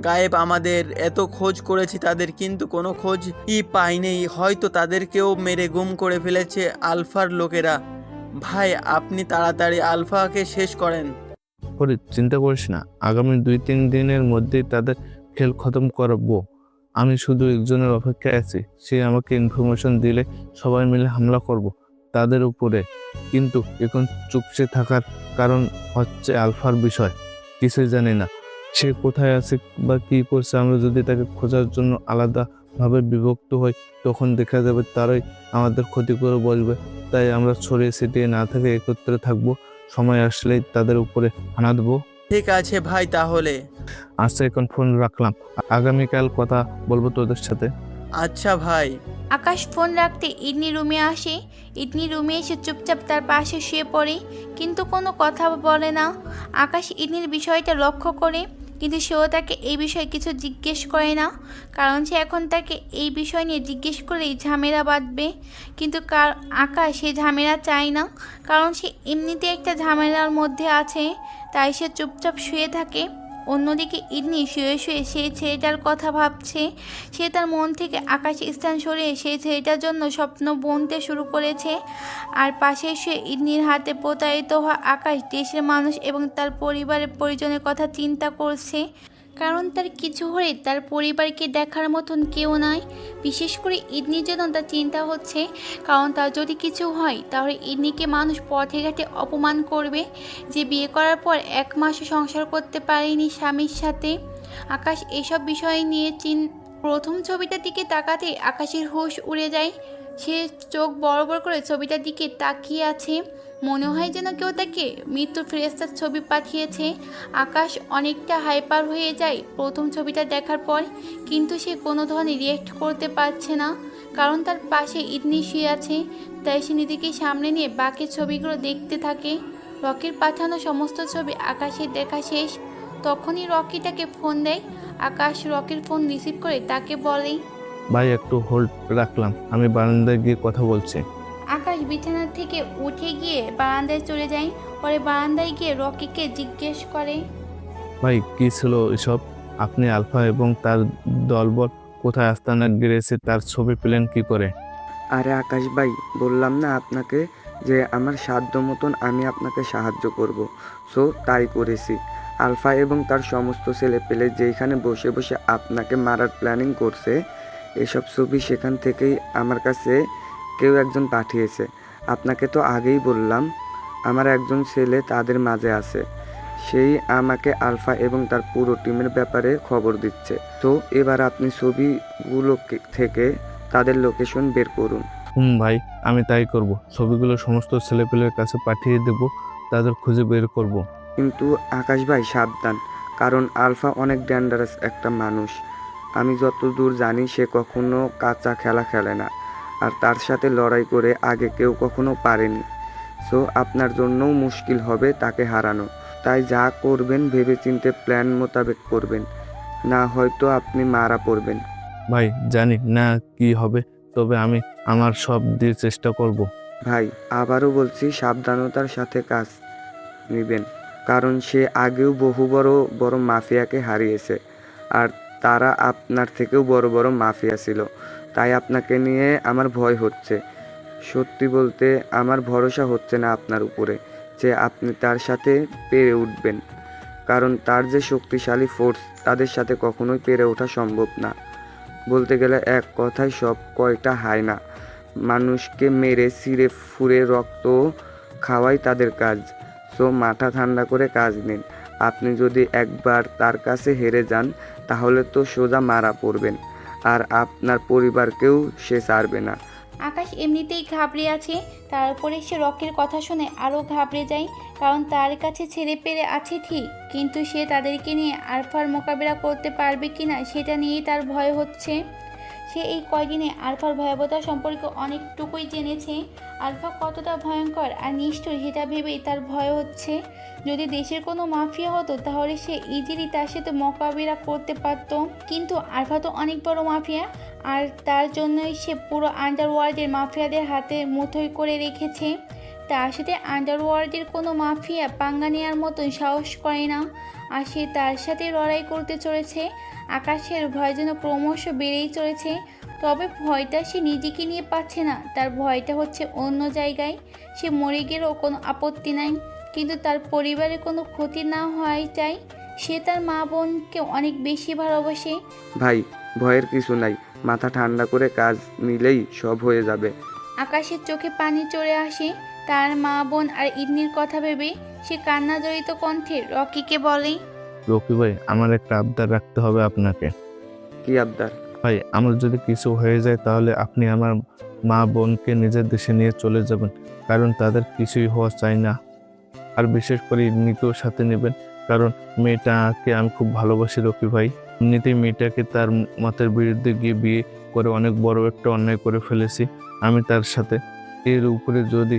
গায়েব। আমাদের এত খোঁজ করেছি তাদের, কিন্তু কোনো খোঁজই পাইনি। হয়তো তাদেরকেও মেরে গুম করে ফেলেছে আলফার লোকেরা। ভাই আপনি তাড়াতাড়ি আলফাকে শেষ করেন। ফরিদ চিন্তা করিস না, আগামী 2-3 দিনের মধ্যেই তাদের খেল খতম করবো। আমি শুধু একজনের অপেক্ষায় আছি, সে আমাকে ইনফরমেশন দিলে সবাই মিলে হামলা করব তাদের উপরে। কিন্তু এখন চুপসে থাকার কারণ হচ্ছে আলফার বিষয় কিছুই জানি না। সে কোথায় আছে বা কী করছে। আমরা যদি তাকে খোঁজার জন্য আলাদাভাবে বিভক্ত হই, তখন দেখা যাবে তারাই আমাদের ক্ষতি করে বসবে। তাই আমরা ছড়িয়ে ছিটিয়ে না থেকে একত্রে থাকবো। সময় আসলেই তাদের উপরে হানা দেবো। ঠিক আছে ভাই, তাহলে আচ্ছা, এখন ফোন রাখলাম, আগামীকাল কথা বলবো তোদের সাথে। আচ্ছা ভাই। আকাশ ফোন রাখতে ইডনি রুমে আসে। ইডনি রুমে এসে চুপচাপ তার পাশে শুয়ে পড়ে, কিন্তু কোনো কথা বলে না। আকাশ ইডনির বিষয়টা লক্ষ্য করে, কিন্তু সেও তাকে এই বিষয়ে কিছু জিজ্ঞেস করে না, কারণ সে এখন তাকে এই বিষয় নিয়ে জিজ্ঞেস করলেই ঝামেলা বাঁধবে। কিন্তু আকাশ সে ঝামেলা চায় না, কারণ সে এমনিতে একটা ঝামেলার মধ্যে আছে, তাই সে চুপচাপ শুয়ে থাকে। অন্যদিকে ইডনি শুয়ে শুয়ে সেই ছেলেটার কথা ভাবছে। সে তার মন থেকে আকাশের স্থান সরিয়ে সেই ছেলেটার জন্য স্বপ্ন বুনতে শুরু করেছে। আর পাশে শুয়ে ইডনির হাতে প্রতারিত হওয়া আকাশ দেশের মানুষ এবং তার পরিবারের পরিজনের কথা চিন্তা করছে, কারণ তার কিছু হলে তার পরিবারকে দেখার মতন কেউ নাই। বিশেষ করে ইডনির জন্য তার চিন্তা হচ্ছে, কারণ তার যদি কিছু হয় তাহলে ইডনিকে মানুষ পথে ঘাটে অপমান করবে, যে বিয়ে করার পর 1 মাসও সংসার করতে পারেনি স্বামীর সাথে। আকাশ এসব বিষয় নিয়ে প্রথম ছবিটার দিকে তাকাতে আকাশের হুঁশ উড়ে যায়। সে চোখ বড় বড় করে ছবিটার দিকে তাকিয়ে আছে। মনে হয় যেন কেউ তাকে মৃত্যু ফেরেস্তার ছবি পাঠিয়েছে। আকাশ অনেকটা হাইপার হয়ে যায় প্রথম ছবিটা দেখার পর, কিন্তু সে কোনো ধরনের রিয়েক্ট করতে পারছে না, কারণ তার পাশে ইডনি শুয়ে আছে। তাই সে নিজেকে সামনে নিয়ে বাকি ছবিগুলো দেখতে থাকে। রকির পাঠানো সমস্ত ছবি আকাশের দেখা শেষ। তখনই রকি তাকে ফোন দেয়। আকাশ রকির ফোন রিসিভ করে তাকে বলে, ভাই একটু হোল্ড রাখলাম, আমি বারান্দায় গিয়ে কথা বলছি। আকাশ বিছানা থেকে উঠে গিয়ে বারান্দায় চলে যায়। পরে বারান্দায় গিয়ে রকিকে জিজ্ঞেস করে, ভাই কি ছিল এসব? আপনি আলফা এবং তার দলবল কোথায় আস্তানা গেড়েছে, তার ছবি পেলেন কি করে? আরে আকাশ ভাই, বললাম না আপনাকে যে আমার সাধ্য মতন আমি আপনাকে সাহায্য করব, সো তাই করেছি। আলফা এবং তার সমস্ত ছেলে পেলে যেখানে বসে বসে আপনাকে মারার প্ল্যানিং করছে, এসব ছবি সেখান থেকেই আমার কাছে কেউ একজন পাঠিয়েছে। আপনাকে তো আগেই বললাম আমার একজন ছেলে তাদের মাঝে আছে। সেই আমাকে আলফা এবং তার পুরো টিমের ব্যাপারে খবর দিচ্ছে। তো এবার আপনি ছবিগুলো থেকে তাদের লোকেশন বের করুন। ভাই, আমি তাই করব। ছবিগুলো সমস্ত ছেলেপেলের কাছে পাঠিয়ে দেব, তাদের খুঁজে বের করব। কিন্তু আকাশ ভাই সাবধান, কারণ আলফা অনেক ডেঞ্জারাস একটা মানুষ। আমি যতদূর জানি সে কখনো কাঁচা খেলা খেলে না, আর তার সাথে লড়াই করে আগে কেউ কখনো পারেনি। সো আপনার জন্যও মুশকিল হবে তাকে হারানো। তাই যা করবেন ভেবেচিন্তে প্ল্যান মোতাবেক করবেন, না হয়তো আপনি মারা পড়বেন। ভাই, জানি না কি হবে, তবে আমি আমার সব দিয়ে চেষ্টা করব। ভাই আবারও বলছি, সাবধানতার সাথে কাজ নেবেন, কারণ সে আগেও বহু বড় বড় মাফিয়াকে হারিয়েছে, আর তারা আপনার থেকেও বড় বড় মাফিয়া ছিল। তাই আপনাকে নিয়ে আমার ভয় হচ্ছে। সত্যি বলতে আমার ভরসা হচ্ছে না আপনার উপরে যে আপনি তার সাথে পেরে উঠবেন, কারণ তার যে শক্তিশালী ফোর্স তাদের সাথে কখনোই পেরে ওঠা সম্ভব না। বলতে গেলে এক কথায় সব কয়টা হায় না, মানুষকে মেরে ছিঁড়ে ফুঁড়ে রক্ত খাওয়াই তাদের কাজ। সো মাথা ঠান্ডা করে কাজ নিন। আপনি যদি একবার তার কাছে হেরে যান তাহলে তো সোজা মারা পড়বেন, আর আপনার পরিবারকেও সে ছাড়বে না। আকাশ এমনিতেই ঘাবড়ে আছে, তারপরে সে রকির কথা শুনে আরও ঘাবড়ে যায়, কারণ তার কাছে ছেলে পেলে আছে ঠিক, কিন্তু সে তাদেরকে নিয়ে আলফার মোকাবিলা করতে পারবে কিনা সেটা নিয়েই তার ভয় হচ্ছে। সে এই কয়দিনে আলফার ভয়াবহতা সম্পর্কে অনেকটুকুই জেনেছে। আলফা কতটা ভয়ঙ্কর আর নিষ্ঠুর সেটা ভেবেই তার ভয় হচ্ছে। যদি দেশের কোনো মাফিয়া হতো তাহলে সে ইজিলি তার সাথে মোকাবিলা করতে পারত, কিন্তু আলফা তো অনেক বড় মাফিয়া, আর তার জন্যই সে পুরো আন্ডারওয়ার্ল্ডের মাফিয়াদের হাতে মুঠোয় করে রেখেছে। তার সাথে আন্ডারওয়ার্ল্ডের কোনো মাফিয়া পাঙ্গা নেওয়ার মতন সাহস করে না, আর সে তার সাথে লড়াই করতে চলেছে। আকাশের ভয় যেন ক্রমশ বেড়েই চলেছে, তবে ভয়টা সে নিজেকে নিয়ে পাচ্ছে না, তার ভয়টা হচ্ছে অন্য জায়গায়। সে মরে গেলেও কোনো আপত্তি নাই, কিন্তু তার পরিবারের কোনো ক্ষতি না হওয়াই চাই। সে তার মা বোনকে অনেক বেশি ভালোবাসে। ভাই ভয়ের কিছু নাই, মাথা ঠান্ডা করে কাজ নিলেই সব হয়ে যাবে। আকাশের চোখে পানি চলে আসে, তার মা বোন আর ইদনির কথা ভেবে সে কান্না জড়িত কণ্ঠে রকিকে বলে, রকি ভাই, আমার একটা আবদার রাখতে হবে আপনাকে। কি আবদার? ভাই, আমার যদি কিছু হয়ে যায় তাহলে আপনি আমার মা বোনকে নিজের দেশে নিয়ে চলে যাবেন, কারণ তাদের কিছুই হওয়া চাই না। আর বিশেষ করে ইদনিকেও সাথে নেবেন, কারণ মেয়েটাকে আমি খুব ভালোবাসি রকি ভাই। এমনিতেই মেয়েটাকে তার মতের বিরুদ্ধে গিয়ে বিয়ে করে অনেক বড় একটা অন্যায় করে ফেলেছি আমি তার সাথে। এর উপরে যদি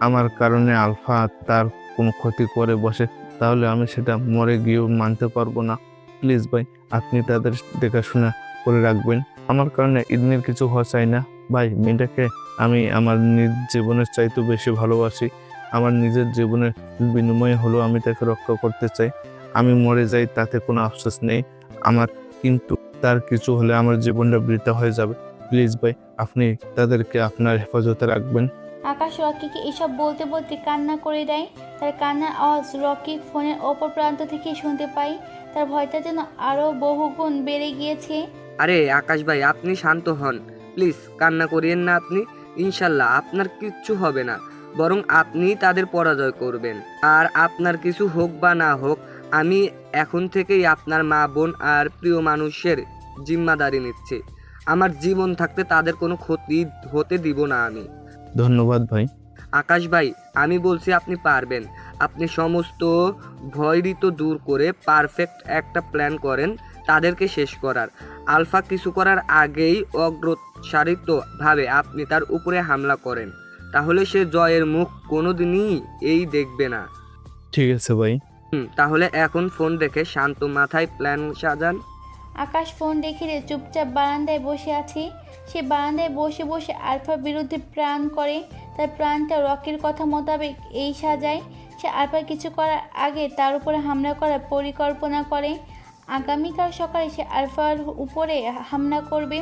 আমার কারণে আলফা তার কোনো ক্ষতি করে বসে তাহলে আমি সেটা মরে গিয়েও মানতে পারবো না। প্লিজ ভাই, আপনি তাদের দেখাশোনা করে রাখবেন। আমার কারণে ইদনির কিছু হওয়া চাই না। ভাই, মেয়েটাকে আমি আমার নিজ জীবনের চাইতে বেশি ভালোবাসি। আমার নিজের জীবনের বিনিময়ে হলেও আমি তাকে রক্ষা করতে চাই। আমি মরে যাই তাতে কোনো আফসোস নেই আমার, কিন্তু তার কিছু হলে আমার জীবনটা বৃথা হয়ে যাবে। প্লিজ ভাই, আপনি তাদেরকে আপনার হেফাজতে রাখবেন। আকাশ রকিকে এসব বলতে বলতে কান্না করে দেয়। তার কান্নার আওয়াজ রকি ফোনের অপর প্রান্ত থেকে শুনতে পাই। তার ভয়টা যেন আরও বহুগুণ বেড়ে গিয়েছে। আরে আকাশ ভাই, আপনি শান্ত হন প্লিজ, কান্না করিয়েন না আপনি। ইনশাল্লাহ আপনার কিচ্ছু হবে না, বরং আপনি তাদের পরাজয় করবেন। আর আপনার কিছু হোক বা না হোক, আমি এখন থেকেই আপনার মা বোন আর প্রিয় মানুষের জিম্মাদারি নিচ্ছি। আমার জীবন থাকতে তাদের কোনো ক্ষতি হতে দিব না আমি। ধন্যবাদ ভাই। আকাশ ভাই, আমি বলছি আপনি পারবেন। আপনি সমস্ত ভয়ভীত দূর করে পারফেক্ট একটা প্ল্যান করেন তাদেরকে শেষ করার। আলফা কিছু করার আগেই অগ্রসারিতভাবে আপনি তার উপরে হামলা করেন, তাহলে সে জয়ের মুখ কোনোদিনই দেখবে না। ঠিক আছে ভাই। তাহলে এখন ফোন রেখে শান্ত মাথায় প্ল্যান সাজান। আকাশ ফোন রেখে চুপচাপ বারান্দায় বসে আছে। সে বারান্দায় বসে বসে আলফার বিরুদ্ধে প্ল্যান করে। তার প্ল্যানটা রকির কথা মোতাবেক এই সাজায়। সে আলফার কিছু করার আগে তার উপরে হামলা করার পরিকল্পনা করে। আগামীকাল সকালে সে আলফার উপরে হামলা করবে।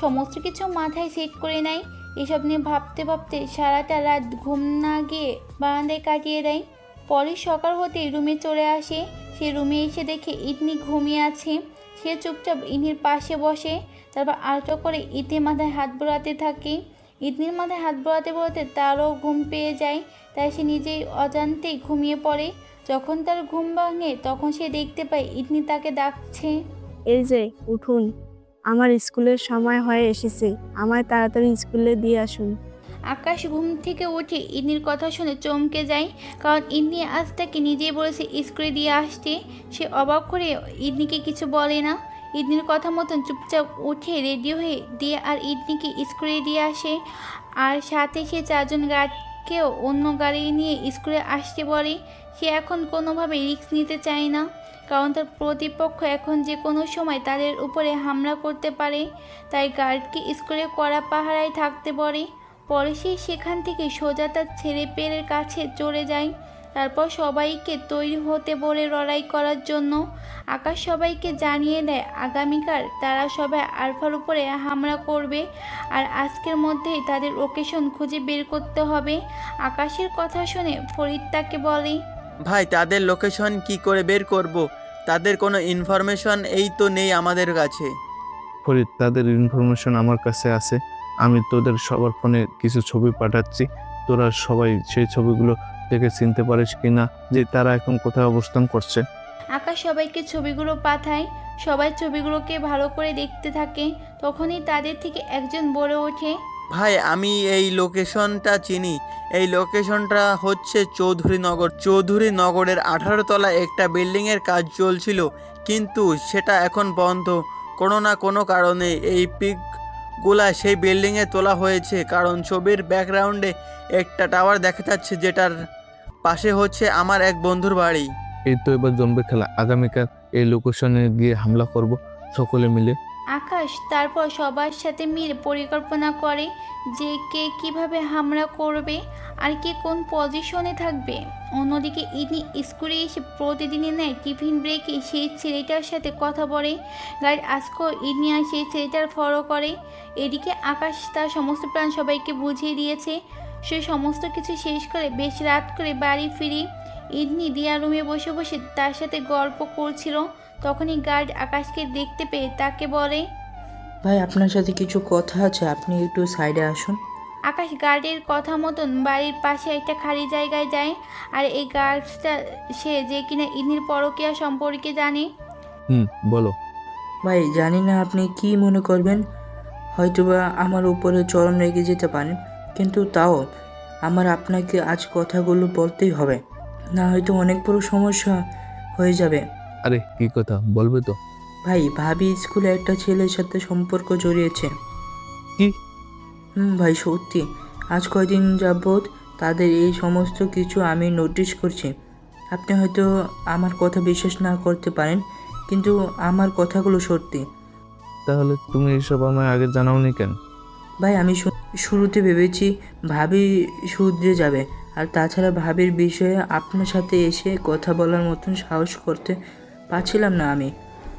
সমস্ত কিছু মাথায় সেট করে নেয়। এসব নিয়ে ভাবতে ভাবতে সারাটা রাত ঘুম না গিয়ে বারান্দায় কাটিয়ে দেয়। পরে সকাল হতেই রুমে চলে আসে। সে রুমে এসে দেখে ইদনি ঘুমিয়ে আছে। সে চুপচাপ ইদনির পাশে বসে, তারপর আলতো করে ইদনির মাথায় হাত বোলাতে থাকে। ইদনির মাথায় হাত বোলাতে বোলাতে তারও ঘুম পেয়ে যায়, তাই সে নিজেই অজান্তেই ঘুমিয়ে পড়ে। যখন তার ঘুম ভাঙে তখন সে দেখতে পায় ইদনি তাকে ডাকছে। এই যে উঠুন, আমার স্কুলের সময় হয়ে এসেছে, আমায় তাড়াতাড়ি স্কুলে দিয়ে আসুন। আকাশ ঘুম থেকে উঠে ইদনির কথা শুনে চমকে যায়, কারণ ইদনি আজ তাকে নিজেই বলেছে স্কুলে দিয়ে আসতে। সে অবাক করে ইদনিকে কিছু বলে না। ইদনির কথা মতন চুপচাপ উঠে রেডি হয়ে দিয়ে আর ইদনিকে স্কুলে দিয়ে আসে। আর সাথে সে 4 জন গার্ডকেও অন্য গাড়ি নিয়ে স্কুলে আসতে বলে। সে এখন কোনোভাবে রিস্ক নিতে চায় না, কারণ তার প্রতিপক্ষ এখন যে কোনো সময় তাদের উপরে হামলা করতে পারে। তাই গার্ডকে স্কুলে কড়া পাহারায় থাকতে বলে। পরে সে সেখান থেকে সোজা তার ছেলেপেলের কাছে চলে যায়। তারপর সবাইকে তৈরি হতে বলে লড়াই করার জন্য। আকাশ সবাইকে জানিয়ে দেয় আগামীকাল তারা সবাই আলফার উপরে হামলা করবে, আর আজকের মধ্যেই তাদের লোকেশন খুঁজে বের করতে হবে। আকাশের কথা শুনে ফরিদ তাকে বলে, ভাই তাদের লোকেশন কি করে বের করব? তাদের কোনো ইনফরমেশন এই তো নেই আমাদের কাছে। ফরিদ, তাদের ইনফরমেশন আমার কাছে আছে। আমি তোদের সবার ফোনে কিছু ছবি পাঠাচ্ছি, তোরা সবাই সেই ছবিগুলো দেখে চিনতে পারিস কিনা যে তারা এখন কোথায় অবস্থান করছে। আকাশ সবাইকে ছবিগুলো পাঠায়। সবাই ছবিগুলোকে ভালো করে দেখতে থাকে। তখনই তাদের থেকে একজন বলে ওঠে, ভাই আমি এই লোকেশনটা চিনি। এই লোকেশনটা হচ্ছে চৌধুরীনগর। চৌধুরীনগরের 18 তলা একটা বিল্ডিংয়ের কাজ চলছিল, কিন্তু সেটা এখন বন্ধ। কোনো না কোনো কারণে এই পিকগুলা সেই বিল্ডিংয়ে তোলা হয়েছে, কারণ ছবির ব্যাকগ্রাউন্ডে একটা টাওয়ার দেখা যাচ্ছে, যেটার পাশে হচ্ছে আমার এক বন্ধুর বাড়ি। এই তো এবার জমবে খেলা। আগামীকাল এই লোকেশনে গিয়ে হামলা করব সকলে মিলে। আকাশ তারপর সবার সাথে মিলে পরিকল্পনা করে যে কে কিভাবে হামলা করবে আর কে কোন পজিশনে থাকবে। অন্যদিকে ইনি স্কুলে এসে প্রতিদিনের ন্যায় টিফিন ব্রেকে সেই ছেলেটার সাথে কথা বলে। গাইড আজকেও ইনি আর সেই ছেলেটার ফলো করে। এদিকে আকাশ তার সমস্ত প্ল্যান সবাইকে বুঝিয়ে দিয়েছে। সে সমস্ত কিছু শেষ করে বেশ রাত করে বাড়ি ফিরি। ইদনি দিয়া রুমে বসে বসে তার সাথে গল্প করছিল। তখনই গার্ড আকাশকে দেখতে পেয়ে তাকে বলে, ভাই আপনার সাথে কিছু কথা আছে, আপনি একটু সাইডে আসুন। আকাশ গার্ডের কথা মতন বাড়ির পাশে একটা খালি জায়গায় যায়। আর এই গার্ডটা সে যে কিনা ইদনির পরকীয়া সম্পর্কে জানে। বলো। ভাই জানি না আপনি কি মনে করবেন, হয়তোবা আমার উপরে চরম রেগে যেতে পারেন, কিন্তু তাও আমার আপনাকে আজ কথাগুলো বলতেই হবে, না হয়তো অনেক বড় সমস্যা হয়ে যাবে। আরে কি কথা বলবে তো? ভাই ভাবি স্কুলে একটা ছেলের সাথে সম্পর্ক জড়িয়েছে। কি? ভাই সত্যি, আজ কয়দিন যাবৎ তাদের এই সমস্ত কিছু আমি নোটিশ করছি। আপনি হয়তো আমার কথা বিশ্বাস না করতে পারেন, কিন্তু আমার কথাগুলো সত্যি। তাহলে তুমি এসব আমায় আগে জানাওনি কেন? ভাই আমি শুরুতে ভেবেছি ভাবি শুধরে যাবে, আর তাছাড়া ভাবির বিষয়ে আপনার সাথে এসে কথা বলার মতন সাহস করতে পারছিলাম না আমি,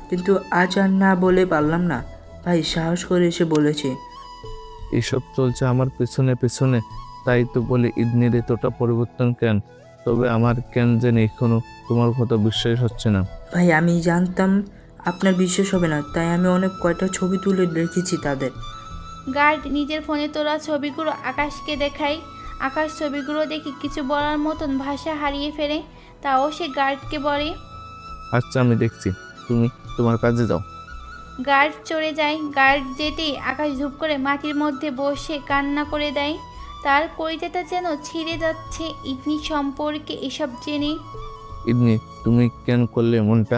কিন্তু আজ আর না বলে পারলাম না। ভাই সাহস করে এসে বলেছি। এসব চলছে আমার পেছনে পেছনে, তাই তো বলে ইদনির এতটা পরিবর্তন কেন? তবে আমার কেন জানি এখনো তোমার কথা বিশ্বাস হচ্ছে না। ভাই আমি জানতাম আপনার বিশ্বাস হবে না, তাই আমি অনেক কয়টা ছবি তুলে রেখেছি তাদের। গার্ড নিজের ফোনে তোলা ছবিগুলো আকাশকে দেখায়। আকাশ ছবিগুলো দেখে কিছু বলার মতন ভাষা হারিয়ে ফেলে। তাও সে গার্ডকে বলে, আচ্ছা আমি দেখছি, তুমি তোমার কাজে যাও। গার্ড চলে যায়। গার্ড যেতেই আকাশ ধূপ করে মাটির মধ্যে বসে কান্না করে দেয়। তার কলিজাটা যেন ছিঁড়ে যাচ্ছে ইদনি সম্পর্কে এসব জেনে। ইদনি, তুমি কেন করলে এমনটা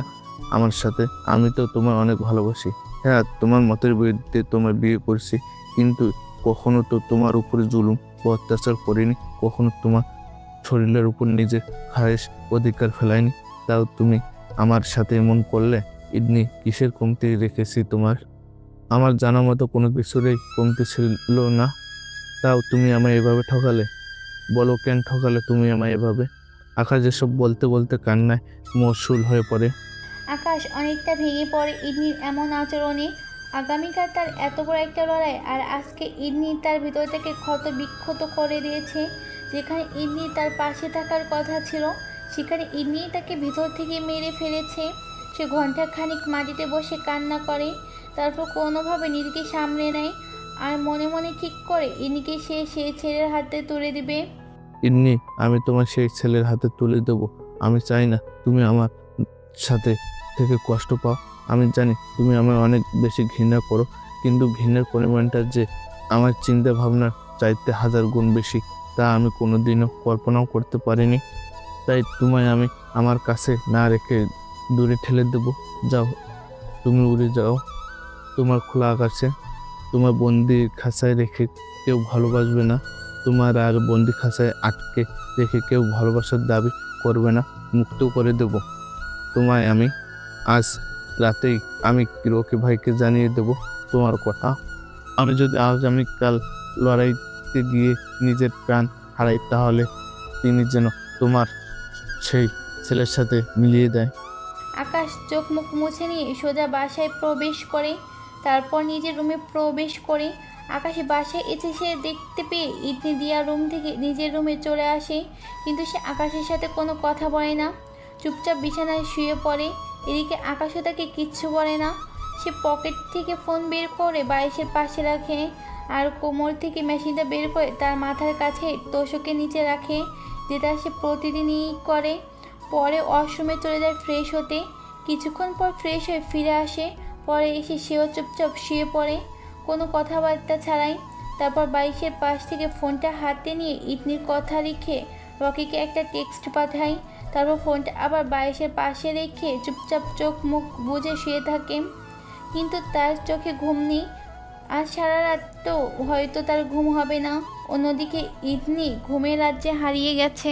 আমার সাথে? আমি তো তোমার অনেক ভালোবাসি। হ্যাঁ, তোমার মতের বিরুদ্ধে তোমার বিয়ে করছি, কিন্তু কখনো তো তোমার উপরে জুলুম ও অত্যাচার করিনি, কখনো তোমার শরীরের উপর নিজের খায়েশ অধিকার ফেলাইনি। তাও তুমি আমার সাথে এমন করলে। ইদনি, কিসের কমতি রেখেছি তোমার? আমার জানা মতো কোনো কিছুরই কমতি ছিল না, তাও তুমি আমায় এভাবে ঠকালে। বলো কেন ঠকালে তুমি আমায় এভাবে? আকাশ এসব বলতে বলতে কান্নায় মশগুল হয়ে পড়ে। আকাশ অনেকটা ভেঙে পড়ে ইদনির এমন আচরণে। আগামীকাল তার এত বড় একটা লড়াই, আর আজকে ইদনি তার ভিতর থেকে ক্ষত বিক্ষত করে দিয়েছে। যেখানে ইদনি তার পাশে থাকার কথা ছিল, সেখানে ইদনি তাকে ভিতর থেকে মেরে ফেলেছে। সে ঘণ্টাখানিক মাটিতে বসে কান্না করে, তারপর কোনোভাবে নিজেকে সামলে নেয় আর মনে মনে ঠিক করে ইদনিকে সে সেই ছেলের হাতে তুলে দিবে। ইদনি, আমি তোমার সেই ছেলের হাতে তুলে দেবো, আমি চাই না তুমি আমার সাথে থেকে কষ্ট পাও। আমি জানি তুমি আমায় অনেক বেশি ঘৃণা করো, কিন্তু ঘৃণার পরিমাণটা যে আমার চিন্তা ভাবনার চাইতে 1000 গুণ বেশি তা আমি কোনোদিনও কল্পনাও করতে পারিনি। তাই তোমায় আমি আমার কাছে না রেখে দূরে ঠেলে দেব। যাও, তুমি উড়ে যাও তোমার খোলা আকাশে। তোমার বন্দি খাঁচায় রেখে কেউ ভালোবাসবে না, তোমার আর বন্দি খাঁচায় আটকে রেখে কেউ ভালোবাসার দাবি করবে না। মুক্ত করে দেব তোমায় আমি। আজ রাতেই আমি রকি ভাইকে জানিয়ে দেব তোমার কথা। আমি যদি আগামীকাল লড়াইতে গিয়ে নিজের প্রাণ হারাই, তাহলে তিনি যেন তোমার সেই ছেলের সাথে মিলিয়ে দেয়। আকাশ চোখ মুখ মুছে নিয়ে সোজা বাসায় প্রবেশ করে, তারপর নিজের রুমে প্রবেশ করে। আকাশে বাসায় এসে সে দেখতে পেয়ে ইডনি দিয়া রুম থেকে নিজের রুমে চলে আসে, কিন্তু সে আকাশের সাথে কোনো কথা বলে না, চুপচাপ বিছানায় শুয়ে পড়ে। এদিকে আকাশও তাকে কিচ্ছু বলে না। সে পকেট থেকে ফোন বের করে বালিশের পাশে রাখে, আর কোমর থেকে মেশিনটা বের করে তার মাথার কাছে তোষকের নিচে রাখে, যেটা সে প্রতিদিনই করে। পরে ওয়াশরুমে চলে যায় ফ্রেশ হতে। কিছুক্ষণ পর ফ্রেশ হয়ে ফিরে আসে, পরে এসে সেও চুপচাপ শুয়ে পড়ে কোনো কথাবার্তা ছাড়াই। তারপর বালিশের পাশ থেকে ফোনটা হাতে নিয়ে ইডনির কথা লিখে রকিকে একটা টেক্সট পাঠায়। তারপর ফোনটা আবার বালিশের পাশে রেখে চুপচাপ চোখ মুখ বুজে শুয়ে থাকে। কিন্তু তার চোখে ঘুম নেই, আর সারা রাত তো হয়তো তার ঘুম হবে না। অন্যদিকে ইডনি ঘুমের রাজ্যে হারিয়ে গেছে।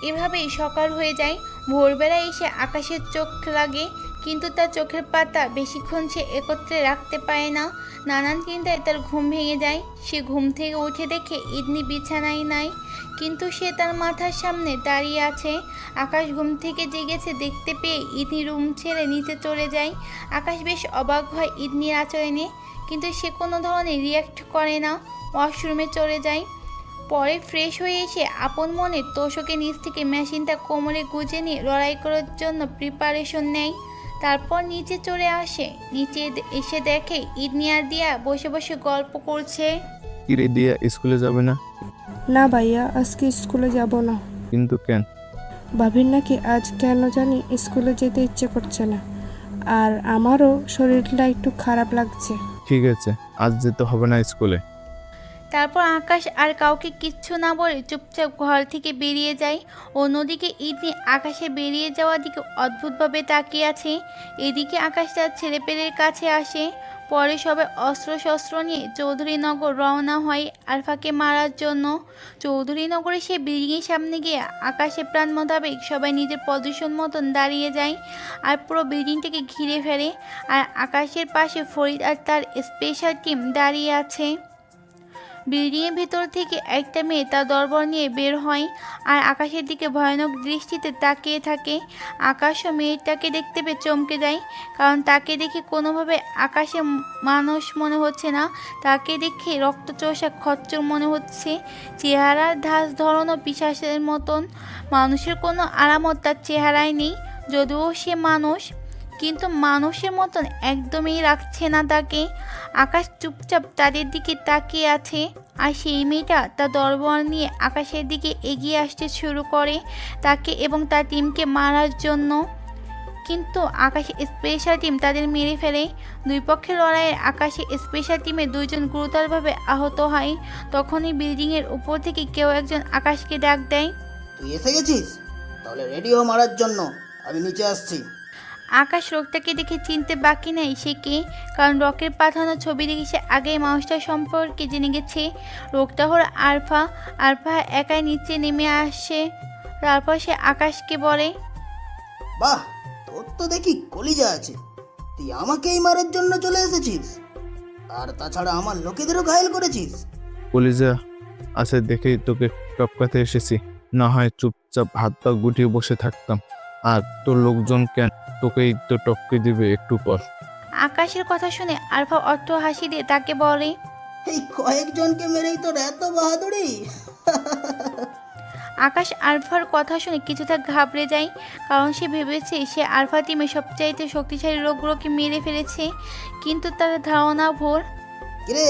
এভাবেই সকাল হয়ে যায়। ভোরবেলা এসে আকাশের চোখ লাগে, কিন্তু তার চোখের পাতা বেশিক্ষণ সে একত্রে রাখতে পারে না। নানান চিন্তায় তার ঘুম ভেঙে যায়। সে ঘুম থেকে উঠে দেখে ইডনি বিছানায় নাই, কিন্তু সে তার মাথার সামনে দাঁড়িয়ে আছে। আকাশ ঘুম থেকে জেগেছে দেখতে পেয়ে ইডনি রুম ছেড়ে নিচে চলে যায়। আকাশ বেশ অবাক হয় ইডনির আচরণে, কিন্তু সে কোনো ধরনের রিয়াক্ট করে না, ওয়াশরুমে চলে যায়। পরে ফ্রেশ হয়ে এসে আপন মনে তোষকের নিচ থেকে মেশিনটা কোমরে গুজে নিয়ে লড়াই করার জন্য প্রিপারেশন নেয়। তারপর নিচে চলে আসে। নিচে এসে দেখে ইডনি আর দিয়া বসে বসে গল্প করছে। কিরে দিয়া, স্কুলে যাবে না? না ভাইয়া, আজকে স্কুলে যাব না। কিন্তু কেন? ভাবির নাকি আজ কেন জানি স্কুলে যেতে ইচ্ছে করছে না, আর আমারও শরীরটা একটু খারাপ লাগছে। ঠিক আছে, আজ যেতে হবে না স্কুলে। তারপর আকাশ আর কাউকে কিচ্ছু না বলে চুপচাপ ঘর থেকে বেরিয়ে যায়। অন্যদিকে ইডনি আকাশে বেরিয়ে যাওয়ার দিকে অদ্ভুতভাবে তাকিয়ে আছে। এদিকে আকাশ তার ছেলেপেলের কাছে আসে। পরে সবাই অস্ত্রশস্ত্র নিয়ে চৌধুরীনগর রওনা হয় আলফাকে মারার জন্য। চৌধুরীনগরে সে বিল্ডিংয়ের সামনে গিয়ে আকাশে প্রাণ মোতাবেক সবাই নিজের পজিশন মতন দাঁড়িয়ে যায়, আর পুরো বিল্ডিংটাকে ঘিরে ফেলে। আর আকাশের পাশে ফরিদ আর তার স্পেশাল টিম দাঁড়িয়ে আছে। বিল্ডিংয়ের ভেতর থেকে একটা মেয়ে তার দরবার নিয়ে বের হয়, আর আকাশের দিকে ভয়ানক দৃষ্টিতে তাকিয়ে থাকে। আকাশও মেয়েটাকে দেখতে পেয়ে চমকে যায়, কারণ তাকে দেখে কোনোভাবে আকাশে মানুষ মনে হচ্ছে না, তাকে দেখে রক্তচোষা খচ্চর মনে হচ্ছে। চেহারার ধাঁচ ধরনও পিশাচের মতন। মানুষের কোনো আলামত তার চেহারায় নেই, যদিও সে মানুষ, কিন্তু মানুষের মতন একদমই রাখছে না তাকে। আকাশ চুপচাপ তাদের দিকে তাকিয়ে আছে, আর সেই মেয়েটা তার দরবার নিয়ে আকাশের দিকে এগিয়ে আসতে শুরু করে তাকে এবং তার টিমকে মারার জন্য। কিন্তু আকাশে স্পেশাল টিম তাদের মেরে ফেলে। দুই পক্ষের লড়াইয়ে আকাশে স্পেশাল টিমে 2 জন গুরুতরভাবে আহত হয়। তখনই বিল্ডিংয়ের উপর থেকে কেউ একজন আকাশকে ডাক দেয়। তুই এসে গেছিস? তাহলে রেডি হো মারার জন্য, আমি নিচে আসছি। আকাশ রোগটাকে দেখে চিনতে বাকি নেই সে কে, কারণ রকের পাঠানো ছবি দেখে সে আগেই মানুষটার সম্পর্কে জেনে গেছে। রোগটা হলো আলফা। আলফা একাই নিচে নেমে আসে, তারপর সে আকাশকে বলে, বাহ, তোর তো দেখি কলিজা আছে। তুই আমাকেই মারার জন্য চলে এসেছিস, আর তাছাড়া আমার লোকেদেরও ঘায়েল করেছিস। কলিজা আছে দেখেই তোকে টপকাতে এসেছি, না হয় চুপচাপ হাত পা গুটিয়ে বসে থাকতাম। আর তোর লোকজন কেন তোকেই তো টপকে দিবে একটু পর। আকাশের কথা শুনে আলফা অট্ট হাসি দিয়ে তাকে বলে, এই কয়েকজনকে মেরেই তোর এত বাহাদুরি? আকাশ আলফার কথা শুনে কিছুটা ঘাবড়ে যায়, কারণ সে ভেবেছে সে আলফা টিমে সবচাইতে শক্তিশালী লোকগুলোকে মেরে ফেলেছে, কিন্তু তার ধারণা ভুল। কিরে,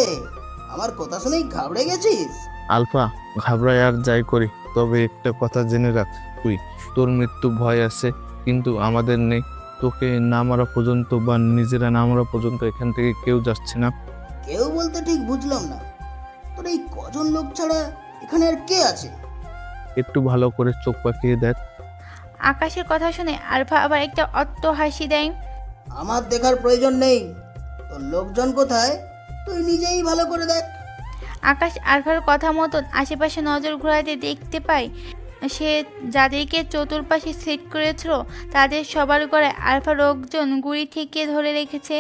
আমার কথা শুনেই ঘাবড়ে গেছিস? আলফা, ঘাবড়ায় আর যাই করি, তবে একটা কথা জেনে রাখ, তুই তোর মৃত্যু ভয় আছে, কিন্তু আমাদের নেই। তোকে না মারা পর্যন্ত বা নিজেরা না মারা পর্যন্ত এখান থেকে কেউ যাচ্ছে না। কেউ বলতে ঠিক বুঝলাম না। তোর এই কজন লোক ছাড়া এখানে আর কে আছে? একটু ভালো করে চোখ পাকিয়ে দেখ। আকাশের কথা শুনে আলফা আবার একটা অট্ট হাসি দেয়। আমার দেখার প্রয়োজন নেই। তোর লোকজন কোথায় তুই নিজেই ভালো করে দেখ। আকাশ আলফার কথা মতন আশেপাশে নজর ঘোরাতে দেখতে পায় সে যাদেরকে চতুর্পাশে সেট করেছিল তাদের সবার গলায় আলফা লোকজন গুড়ি থেকে ধরে রেখেছে।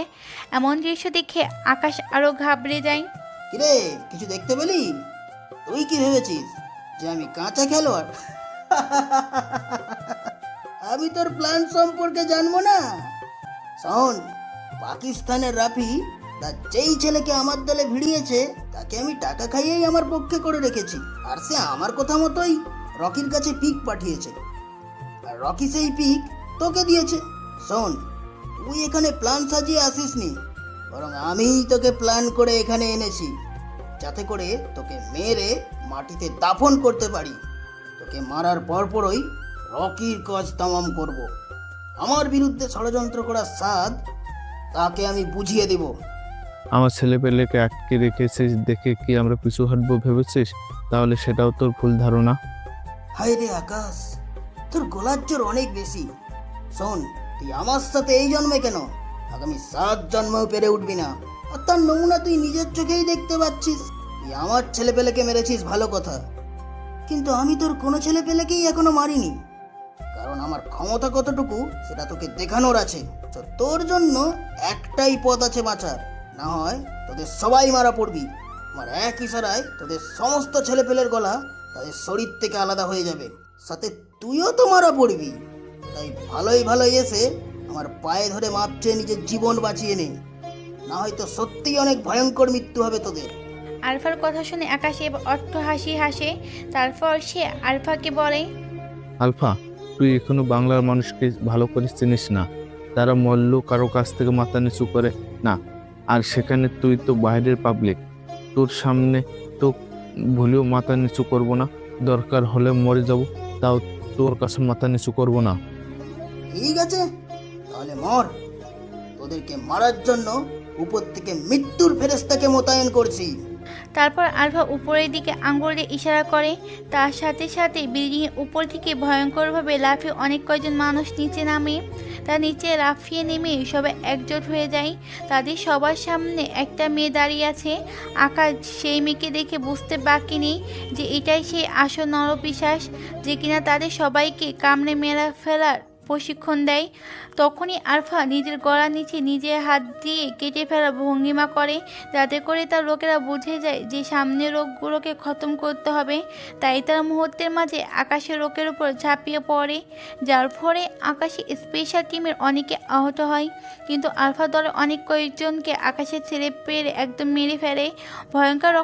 এমন দৃশ্য দেখে আকাশ আরও ঘাবড়ে যায়। কিরে, কিছু দেখতে পেলি? তুই কি ভেবেছিস যে আমি কাঁচা খেলোয়াড়? আমি তোর প্ল্যান সম্পর্কে জানবো না? শোন, পাকিস্তানের রাফি তার যেই ছেলেকে আমার দলে ভিড়িয়েছে তাকে আমি টাকা খাইয়েই আমার পক্ষে করে রেখেছি, আর সে আমার কথা মতোই রকির কাছে পিক পাঠিয়েছে, আর রকি সেই পিক তোকে দিয়েছে। শোন, তুই এখানে প্ল্যান সাজিয়ে আসিসনি, বরং আমিই তোকে প্ল্যান করে এখানে এনেছি, যাতে করে তোকে মেরে মাটিতে দাফন করতে পারি। তোকে মারার পরপরই রকির কাজ তামাম করব। আমার বিরুদ্ধে ষড়যন্ত্র করার স্বাদ তাকে আমি বুঝিয়ে দেব। আমার ছেলেপেলেকে আটকে রেখেছিস দেখে কি আমরা পিছু হাঁটবো ভেবেছিস? তাহলে সেটাও তোর ভুল ধারণা। হায় রে আকাশ, তোর গলার জোর অনেক বেশি। শোন, তুই আমার সাথে এই জন্মে কেন, আগামী 7 জন্মেও পেরে উঠবি না। আর তার নমুনা তুই নিজের চোখেই দেখতে পাচ্ছিস। তুই আমার ছেলেপেলেকে মেরেছিস ভালো কথা, কিন্তু আমি তোর কোনো ছেলেপেলেকেই এখনো মারিনি, কারণ আমার ক্ষমতা কতটুকু সেটা তোকে দেখানোর আছে। তো তোর জন্য একটাই পথ আছে বাঁচার, না হয় তোদের সবাই মারা পড়বি। আমার এক ইশারায় তোদের সমস্ত ছেলেপেলের গলা তাদের শরীর থেকে আলাদা হয়ে যাবে, সাথে তুইও তো মারা পড়বি। তাই ভালোই এসে আমার পায়ে ধরে মাপ চেয়ে নিজের জীবন বাঁচিয়ে নে, না হয়তো সত্যিই অনেক ভয়ঙ্কর মৃত্যু হবে তোদের। আলফার কথা শুনে আকাশে অট্ট হাসি হাসে। তারপর সে আলফাকে বলে, আলফা, তুই এখনো বাংলার মানুষকে ভালো করে চিনিস না। তারা মল্ল কারো কাছ থেকে মাথা নিচু করে না, আর সেখানে তুই তো বাইরের পাবলিক। তোর সামনে তো ভুলেও মাথা নিচু করব না, দরকার হলে মরে যাব, তাও তোর কাছে মাথা নিচু করব না। ঠিক আছে, তাহলে মর। তোদেরকে মারার জন্য উপর থেকে মৃত্যুর ফেরেশতাকে মোতায়েন করছি। তারপর আলফা উপরের দিকে আঙ্গুল দিয়ে ইশারা করে। তার সাথে সাথে বিল্ডিংয়ের উপর থেকে ভয়ঙ্করভাবে লাফিয়ে অনেক কয়জন মানুষ নিচে নামে। তার নিচে লাফিয়ে নেমে সবাই একজোট হয়ে যায়। তাদের সবার সামনে একটা মেয়ে দাঁড়িয়ে আছে। আকাশ সেই মেয়েকে দেখে বুঝতে বাকি নেই যে এটাই সেই আসল নরপিশাচ, যে কিনা তাদের সবাইকে কামড়ে মেরে ফেলার প্রশিক্ষণ দেয়। তখনই আলফা নিজের গলার নিচে নিজের হাত দিয়ে কেটে ফেলার ভঙ্গিমা করে, যাতে করে তার লোকেরা বুঝে যায় যে সামনের রোগগুলোকে খতম করতে হবে। তাই তার মুহূর্তের মাঝে আকাশের লোকের উপর ঝাঁপিয়ে পড়ে, যার ফলে আকাশে স্পেশাল টিমের অনেকে আহত হয়। কিন্তু আলফা দলের অনেক কয়েকজনকে আকাশের ছেড়ে পেরে একদম মেরে ফেলে। ভয়ঙ্কর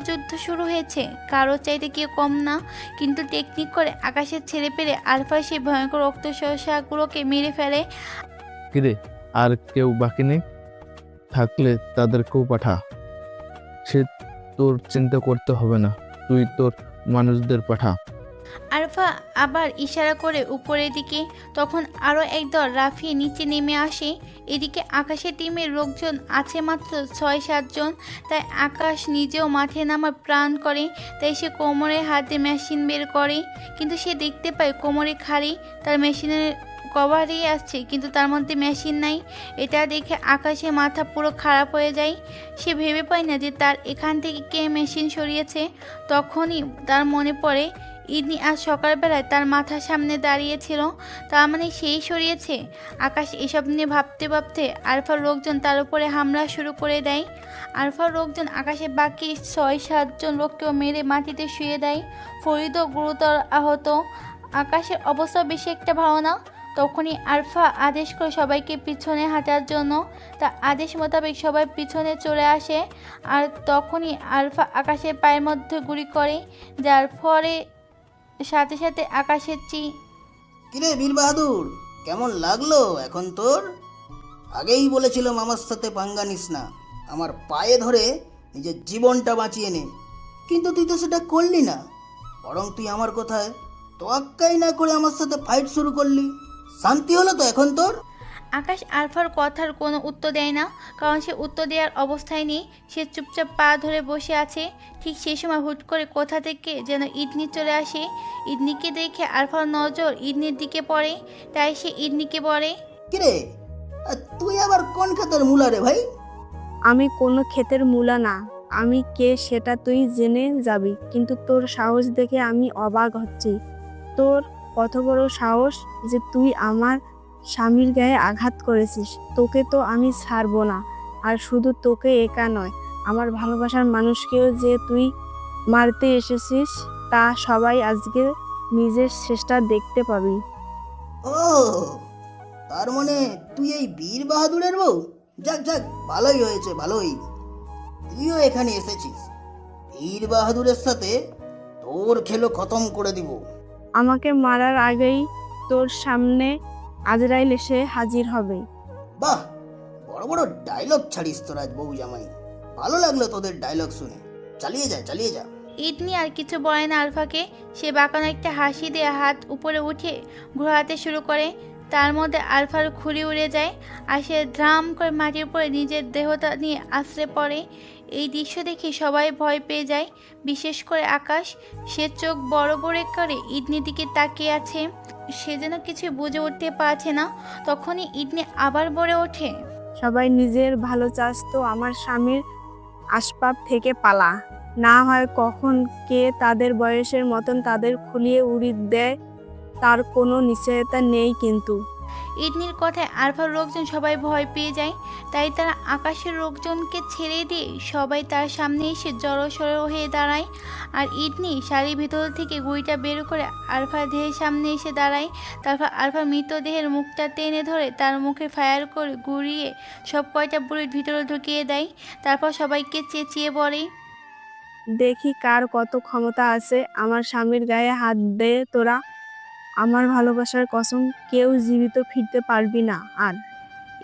যুদ্ধ শুরু হয়েছে, কারো চাইতে কেউ কম না। কিন্তু টেকনিক করে আকাশের ছেড়ে পেরে আলফা সেই ভয়ঙ্কর রক্তশোষাগুলোকে মেরে ফেলে। কিরে, আর কেউ বাকি নেই? থাকলে তাদেরকেও পাঠা। সে তোর চিন্তা করতে হবে না, তুই তোর মানুষদের পাঠা। আলফা আবার ইশারা করে উপরের দিকে। তখন আরও একদল লাফিয়ে নিচে নেমে আসে। এদিকে আকাশের টিমের লোকজন আছে মাত্র 6-7 জন। তাই আকাশ নিজেও মাঠে নামার প্ল্যান করে। তাই সে কোমরের হাতে মেশিন বের করে, কিন্তু সে দেখতে পায় কোমরে খাড়ি, তার মেশিনের কভারই আসছে, কিন্তু তার মধ্যে মেশিন নাই। এটা দেখে আকাশের মাথা পুরো খারাপ হয়ে যায়। সে ভেবে পায় না যে তার এখান থেকে কে মেশিন সরিয়েছে। তখনই তার মনে পড়ে ইদনি আজ সকালবেলায় তার মাথার সামনে দাঁড়িয়েছিল, তার মানে সেই সরিয়েছে। আকাশ এসব নিয়ে ভাবতে ভাবতে আলফার লোকজন তার উপরে হামলা শুরু করে দেয়। আলফার লোকজন আকাশের বাকি 6-7 জন লোককেও মেরে মাটিতে শুয়ে দেয়। ফরিদও গুরুতর আহত। আকাশের অবস্থা বেশি একটা ভালো না। তখনই আলফা আদেশ করে সবাইকে পিছনে হাঁটার জন্য। তার আদেশ মোতাবেক সবাই পিছনে চলে আসে, আর তখনই আলফা আকাশের পায়ের মধ্যে গুলি করে, যার ফলে সাথে সাথে আকাশের কিরে বীর বাহাদুর, কেমন লাগলো এখন তোর? আগেই বলেছিলাম আমার সাথে পাঙ্গা নিস না, আমার পায়ে ধরে নিজের জীবনটা বাঁচিয়ে নে, কিন্তু তুই তো সেটা করলি না। বরং তুই আমার কথায় তোয়াক্কাই না করে আমার সাথে ফাইট শুরু করলি। শান্তি হলো তো এখন তোর? আকাশ আলফার কথার কোনো উত্তর দেয় না, কারণ সে উত্তর দেওয়ার অবস্থায় নেই। সে চুপচাপ পা ধরে বসে আছে। ঠিক সেই সময় হুট করে কোথা থেকে যেন ইদনি চলে আসে। ইদনিকে দেখে আলফার নজর ইদনির দিকে পড়ে, তাই সে ইদনিকে বলে, কিরে, তুই আবার কোন খাতের মুলা রে ভাই? আমি কোনো ক্ষেতের মূলা না। আমি কে সেটা তুই জেনে যাবি, কিন্তু তোর সাহস দেখে আমি অবাক হচ্ছি। তোর কত বড় সাহস যে তুই আমার স্বামীর গায়ে আঘাত করেছিস। তোকে তো আমি ছাড়বো না। আর শুধু তোকে একা নয়, আমার ভালোবাসার মানুষকেও যে তুই মারতে এসেছিস তা সবাই আজকে নিজের চেষ্টা দেখতে পাবি। ও, তার মানে তুই এই বীর বাহাদুরের বউ? যাক যাক, ভালোই হয়েছে, ভালোই। তুইও এখানে এসেছিস। বীর বাহাদুরের সাথে তোর খেলো খতম করে দিব। আমাকে মারার আগেই তোর সামনে আজরাইল এসে হাজির হবে। বাহ, বড় বড় ডায়লগ ছাড়িস তোরা বউ জামাই। ভালো লাগলো তোদের ডায়লগ শুনে। চালিয়ে যা, চালিয়ে যা। ইদনি আর কিছু বলে না আলফাকে। সে বাঁকানো একটা হাসি দিয়ে হাত উপরে উঠে ঘোরাতে শুরু করে। তার মধ্যে আলফার খুঁড়ি উড়ে যায় আর সে ধ্রাম করে মাটির উপরে নিজের দেহটা নিয়ে আছড়ে পড়ে। এই দৃশ্য দেখে সবাই ভয় পেয়ে যায়, বিশেষ করে আকাশ। সে চোখ বড় বড় করে ইদনির দিকে তাকিয়ে আছে। সে যেন কিছু বুঝে উঠতে পারছে না। তখনই ইদনি আবার বলে ওঠে, সবাই নিজের ভালো চাস তো আমার স্বামীর আসপাব থেকে পালা। না হয় কখন কে তাদের বয়সের মতন তাদের খুলিয়ে উড়িয়ে দেয় তার কোনো নিশ্চয়তা নেই। কিন্তু ইদনির কথায় আলফার লোকজন সবাই ভয় পেয়ে যায়। তাই তারা আকাশের লোকজনকে ছেড়ে দিয়ে সবাই তার সামনে এসে জড়সড় হয়ে দাঁড়ায়। আর ইদনি শাড়ির ভিতর থেকে গুড়িটা বের করে আলফার দেহের সামনে এসে দাঁড়ায়। তারপর আলফার মৃতদেহের মুখটা টেনে ধরে তার মুখে ফায়ার করে গুড়িয়ে সব কয়টা বুড়ির ভিতরে ঢুকিয়ে দেয়। তারপর সবাইকে চেঁচিয়ে বলে, দেখি কার কত ক্ষমতা আছে। আমার স্বামীর গায়ে হাত দে তোরা। আমার ভালোবাসার কসম, কেউ জীবিত ফিরতে পারবি না। আর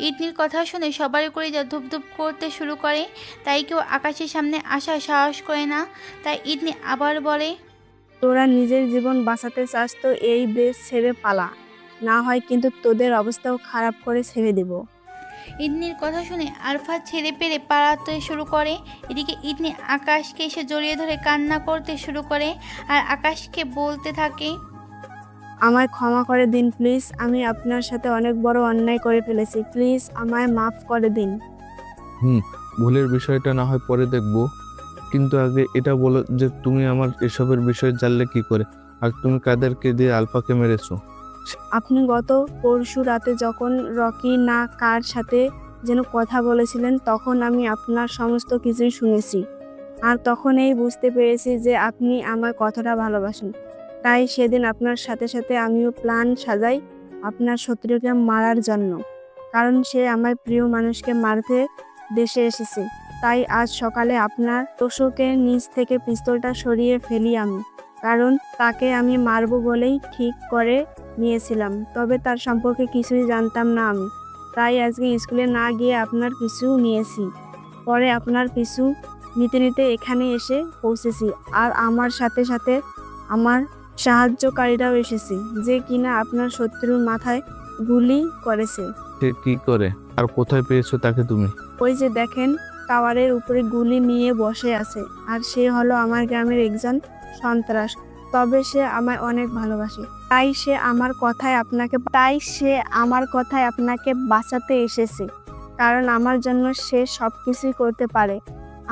ইদনির কথা শুনে সবারই করে যা ধুপধুপ করতে শুরু করে। তাই কেউ আকাশের সামনে আসার সাহস করে না। তাই ইদনি আবার বলে, তোরা নিজের জীবন বাঁচাতে চাস তো এই দেশ ছেড়ে পালা, না হয় কিন্তু তোদের অবস্থাও খারাপ করে ছেড়ে দেব। ইদনির কথা শুনে আলফা ছেড়ে পেরে পালাতে শুরু করে। এদিকে ইদনি আকাশকে এসে জড়িয়ে ধরে কান্না করতে শুরু করে আর আকাশকে বলতে থাকে, আমায় ক্ষমা করে দিন প্লিজ। আমি আপনার সাথে অনেক বড় অন্যায় করে ফেলেছি। প্লিজ আমায় মাফ করে দিন। ভুলের বিষয়টা না হয় পরে দেখবো, কিন্তু আগে এটা বলো যে তুমি আমার এসবের বিষয় জানলে কি করে, আর তুমি কাদেরকে দিয়ে আলফাকে মেরেছো? আপনি গত পরশু রাতে যখন রকি না কার সাথে যেন কথা বলেছিলেন, তখন আমি আপনার সমস্ত কিছুই শুনেছি। আর তখনই বুঝতে পেরেছি যে আপনি আমার কথাটা ভালোবাসেন। তাই সেদিন আপনার সাথে সাথে আমিও প্ল্যান সাজাই আপনার শত্রুকে মারার জন্য, কারণ সে আমার প্রিয় মানুষকে মারতে দেশে এসেছে। তাই আজ সকালে আপনার তোষকের নিচ থেকে পিস্তলটা সরিয়ে ফেলি আমি, কারণ তাকে আমি মারবো বলেই ঠিক করে নিয়েছিলাম। তবে তার সম্পর্কে কিছুই জানতাম না আমি। তাই আজকে স্কুলে না গিয়ে আপনার পিছু নিয়েছি। পরে আপনার পিছু নিতে নিতে এখানে এসে পৌঁছেছি। আর আমার সাথে সাথে আমার সাহায্যকারীরাও এসেছে, যে কিনা আপনার শত্রুর মাথায় গুলি করেছে। সে কি করে আর কোথায় পেয়েছো তাকে তুমি? ওই যে দেখেন, টাওয়ারের উপরে গুলি নিয়ে বসে আছে। আর সে হলো আমার গ্রামের একজন সন্ত্রাস। তবে সে আমায় অনেক ভালোবাসে। তাই সে আমার কথায় আপনাকে বাঁচাতে এসেছে, কারণ আমার জন্য সে সব কিছুই করতে পারে।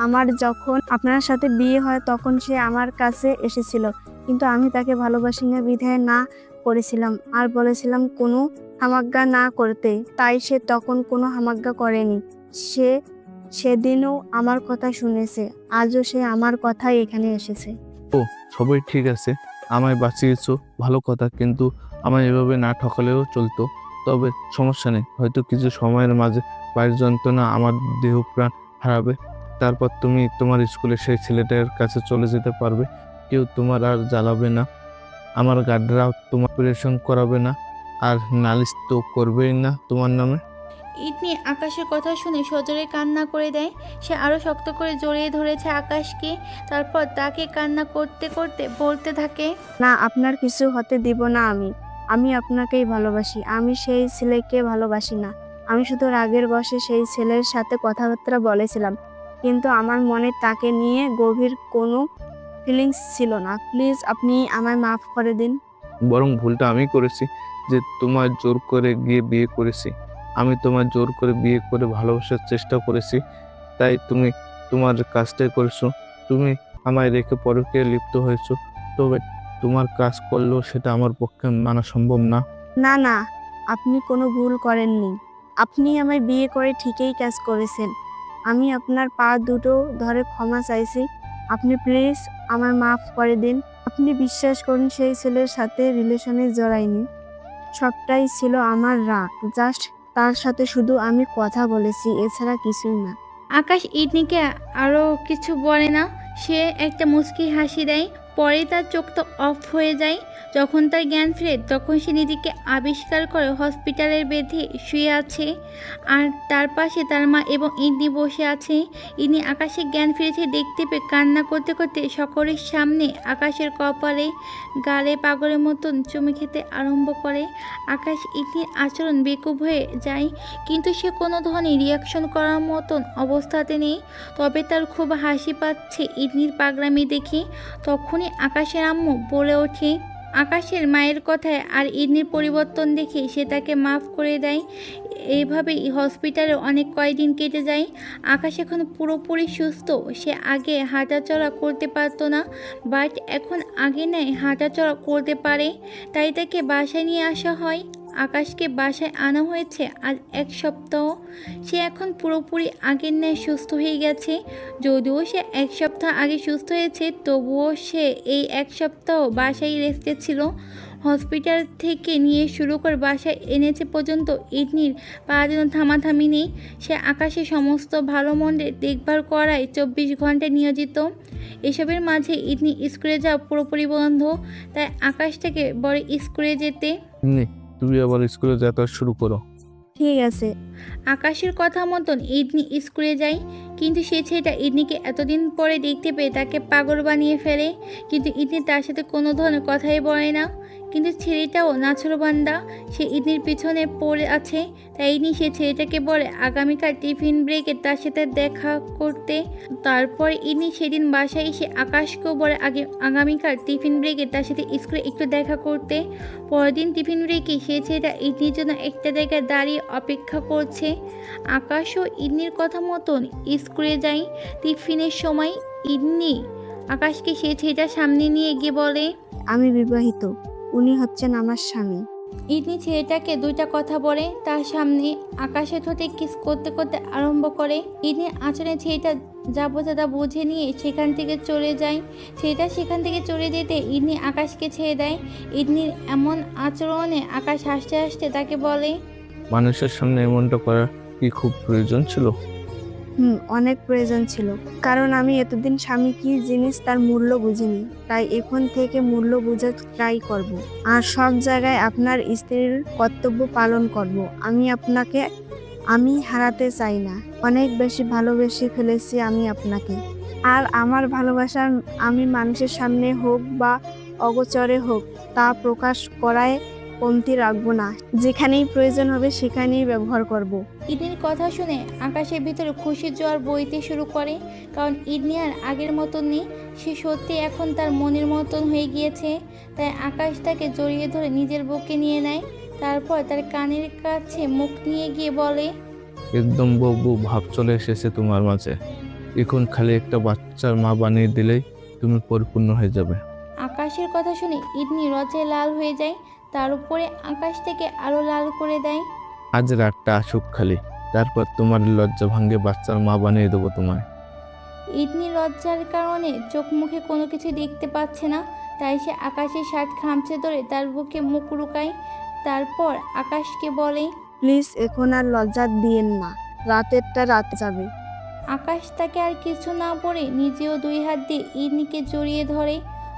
আমার যখন আপনার সাথে বিয়ে হয় তখন সে আমার কাছে এসেছিল, কিন্তু আমি তাকে ভালোবাসি না বিধায় না করেছিলাম আর বলেছিলাম কোনো হামাজ্ঞা না করতে। তাই সে তখন কোনো হামাজ্ঞা করেনি। সে সেদিনও আমার কথা শুনেছে, আজও সে আমার কথাই এখানে এসেছে। ও, সবাই ঠিক আছে, আমায় বাঁচিয়েছো, ভালো কথা, কিন্তু আমায় এভাবে না ঠকালেও চলতো। তবে সমস্যা নেই, হয়তো কিছু সময়ের মাঝে বাইরের যন্ত্রণা আমার দেহ প্রাণ হারাবে। তারপর তুমি তোমার স্কুলে সেই ছেলেটার কাছে চলে যেতে পারবে। কেউ তোমার আর জ্বালাবে না, আমার গার্ডরাও তোমার অপারেশন করাবে না, আর নালিশ তো করবেই না তোমার নামে। ইদনি আকাশের কথা শুনে সজোরে কান্না করে দেয়। সে আরও শক্ত করে জড়িয়ে ধরেছে আকাশকে। তারপর তাকে কান্না করতে করতে বলতে থাকে, না, আপনার কিছু হতে দিব না আমি। আমি আপনাকেই ভালোবাসি। আমি সেই ছেলেকে ভালোবাসি না। আমি শুধু রাগের বশে সেই ছেলের সাথে কথাবার্তা বলেছিলাম, কিন্তু আমার মনে তাকে নিয়ে গভীর কোনো ফিলিংস ছিল না। প্লিজ আপনি আমায় মাফ করে দিন। বরং ভুলটা আমি করেছি যে তোমার জোর করে গিয়ে বিয়ে করেছি। আমি তোমার জোর করে বিয়ে করে ভালোবাসার চেষ্টা করেছি, তাই তুমি তোমার কাজটাই করেছো। তুমি আমায় রেখে পরকীয়ায় লিপ্ত হয়েছো, তবে তোমার কাজ করলেও সেটা আমার পক্ষে মানা সম্ভব না। না না, আপনি কোনো ভুল করেননি। আপনি আমায় বিয়ে করে ঠিকই কাজ করেছেন। আমি আপনার পা দুটো ধরে ক্ষমা চাইছি। আপনি প্লিজ আমায় মাফ করে দিন। আপনি বিশ্বাস করুন, সেই ছেলের সাথে রিলেশনে জড়াইনি। সবটাই ছিল আমার রাগ। জাস্ট তার সাথে শুধু আমি কথা বলেছি, এছাড়া কিছুই না। আকাশ ইদনিকে আরও কিছু বলে না। সে একটা মুচকি হাসি দেয়। পরে তার চোখ তো অফ হয়ে যায়। যখন তার জ্ঞান ফিরে তখন সে নিজেকে আবিষ্কার করে হসপিটালের বেডে শুয়ে আছে, আর তার পাশে তার মা এবং ইদনি বসে আছে। ইদনি আকাশের জ্ঞান ফিরেছে দেখতে পেয়ে কান্না করতে করতে সকলের সামনে আকাশের কপালে গালে পাগলের মতন চুমে খেতে আরম্ভ করে। আকাশ ইদনির আচরণ বেকুব হয়ে যায়, কিন্তু সে কোনো ধরনের রিয়াকশন করার মতন অবস্থাতে নেই। তবে তার খুব হাসি পাচ্ছে ইদনির পাগলামি দেখে। তখনই আকাশের আম্মু বলে ওঠে। আকাশের মায়ের কথায় আর ইদনির পরিবর্তন দেখে সে তাকে মাফ করে দেয়। এইভাবেই হসপিটালে অনেক কয়েকদিন কেটে যায়। আকাশ এখন পুরোপুরি সুস্থ। সে আগে হাঁটাচলা করতে পারতো না, বাট এখন আগে নেয় হাঁটাচলা করতে পারে। তাই তাকে বাসায় নিয়ে আসা হয়। আকাশকে বাসায় আনা হয়েছে আজ 1 সপ্তাহ। সে এখন পুরোপুরি আগের ন্যায় সুস্থ হয়ে গেছে। যদিও সে 1 সপ্তাহ আগে সুস্থ হয়েছে, তবুও সে এই 1 সপ্তাহ বাসায় রেস্টে ছিল। হসপিটাল থেকে নিয়ে শুরু করে বাসায় এনেছে পর্যন্ত ইদনির পা যেন থামাথামি নেই। সে আকাশের সমস্ত ভালো মন্দের দেখভাল করায় 24 ঘন্টায় নিয়োজিত। এসবের মাঝে ইদনি স্কুলে যাওয়া পুরোপুরি বন্ধ, তাই আকাশটাকে বড় স্কুলে যেতে। তুমি আবার স্কুলে যাতায়াত শুরু করো। ঠিক আছে। আকাশের কথা মতন ইদনি স্কুলে যায়, কিন্তু সে ছেলেটা ইদনিকে এতদিন পরে দেখতে পেয়ে তাকে পাগল বানিয়ে ফেলে। কিন্তু ইদনি তার সাথে কোনো ধরনের কথাই বলে না। কিন্তু ছেলেটাও নাছোড়বান্দা, সে ইদনির পিছনে পড়ে আছে। তাই ইদনি সে ছেলেটাকে বলে আগামীকাল টিফিন ব্রেকে তার সাথে দেখা করতে। তারপর ইদনি সেদিন বাসায় এসে আকাশকেও বলে আগামীকাল টিফিন ব্রেকে তার সাথে স্কুলে একটু দেখা করতে। পরের দিন টিফিন ব্রেকে সে ছেলেটা ইদনির জন্য একটা জায়গায় দাঁড়িয়ে অপেক্ষা করছে। আকাশও ইদনির কথা মতন স্কুলে যায়। টিফিনের সময় ইদনি আকাশকে সে ছেলেটার সামনে নিয়ে গিয়ে বলে, আমি বিবাহিত। উনি হচ্ছেন আমার স্বামী। ইদনি ছেলেটাকে 2টা কথা বলে তার সামনে। আকাশের ঠোঁটে কিস করতে করতে আরম্ভ করে। ইদনির আচরণে ছেলেটা যাবো বুঝে নিয়ে সেখান থেকে চলে যায়। ছেলেটা সেখান থেকে চলে যেতে ইদনি আকাশকে ছেড়ে দেয়। ইদনির এমন আচরণে আকাশ হাসতে হাসতে তাকে বলে, মানুষের সামনে এমনটা করা কি খুব প্রয়োজন ছিল? অনেক প্রয়োজন ছিল, কারণ আমি এতদিন স্বামী কি জিনিস তার মূল্য বুঝিনি। তাই এখন থেকে মূল্য বোঝার ট্রাই করব, আর সব জায়গায় আপনার স্ত্রীর কর্তব্য পালন করব। আমি হারাতে চাই না। অনেক বেশি ভালোবেসে ফেলেছি আমি আপনাকে, আর আমার ভালোবাসা আমি মানুষের সামনে হোক বা অগোচরে হোক তা প্রকাশ করায় কমতি রাখবো না। যেখানেই প্রয়োজন হবে সেখানেই ব্যবহার করব। ইদনির কথা শুনে আকাশের ভিতরে খুশির জোয়ার বইতে শুরু করে, কারণ ইদনি আর আগের মতন নেই। সে সত্যি এখন তার মনের মতন হয়ে গিয়েছে। তাই আকাশ তাকে জড়িয়ে ধরে নিজের বুকে নিয়ে নেয়। তারপর তার কানের কাছে মুখ নিয়ে গিয়ে বলে, একদম বউ ভাব চলে এসেছে তোমার মাঝে। এখন খালি একটা বাচ্চার মা বানিয়ে দিলেই তুমি পরিপূর্ণ হয়ে যাবে। আকাশের কথা শুনে ইদনি লজ্জায় লাল হয়ে যায়। তার উপরে আকাশ থেকে আরো লাল করে দেয়। আজ রাতটা আসুক খালি, তারপর তোমার লজ্জা ভাঙ্গে বাচ্চার মা বানিয়ে দেবো তোমায়। ইদনি লজ্জার কারণে চোখ মুখে কোনো কিছু দেখতে পাচ্ছে না, তাই সে আকাশের শার্ট খামচে ধরে তার বুকে মুখ লুকায়। তারপর আকাশকে বলে, প্লিজ এখন আর লজ্জা দিয়েন না, রাতেরটা রাত যাবে। আকাশ তাকে আর কিছু না বলে নিজেও 2 হাত দিয়ে ইদনিকে জড়িয়ে ধরে।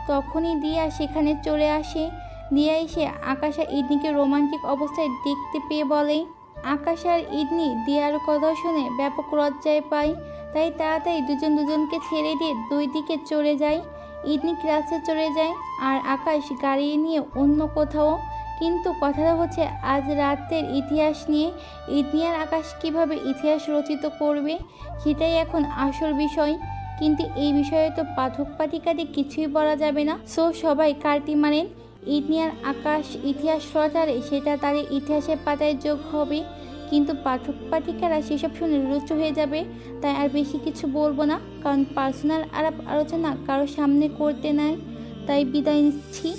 তখনই দিয়া সেখানে চলে আসে। দিয়া এসে আকাশ আর ইদনিকে রোমান্টিক অবস্থায় দেখতে পেয়ে বলে, আকাশ আর ইদনি দিয়ার কথা শুনে ব্যাপক লজ্জায় পায়। তাই তাড়াতাড়ি দুজনকে ছেড়ে দিয়ে দুই দিকে চলে যায়। ইদনি ক্লাসে চলে যায় আর আকাশ গাড়ি নিয়ে অন্য কোথাও। কিন্তু কথাটা হচ্ছে আজ রাতের ইতিহাস নিয়ে। ইদনি আর আকাশ কীভাবে ইতিহাস রচিত করবে সেটাই এখন আসল বিষয়। কিন্তু এই বিষয়ে তো পাঠক পাঠিকাদের কিছুই বলা যাবে না। সো সবাই কার্টি মানেন ইদনি আর আকাশ ইতিহাস রচালে সেটা তাদের ইতিহাসের পাতায় যোগ হবে। কিন্তু পাঠক পাঠিকারা সেসব শুনে রুচু হয়ে যাবে। তাই আর বেশি কিছু বলবো না, কারণ পার্সোনাল আলাপ আলোচনা কারো সামনে করতে নাই। তাই বিদায় নিচ্ছি।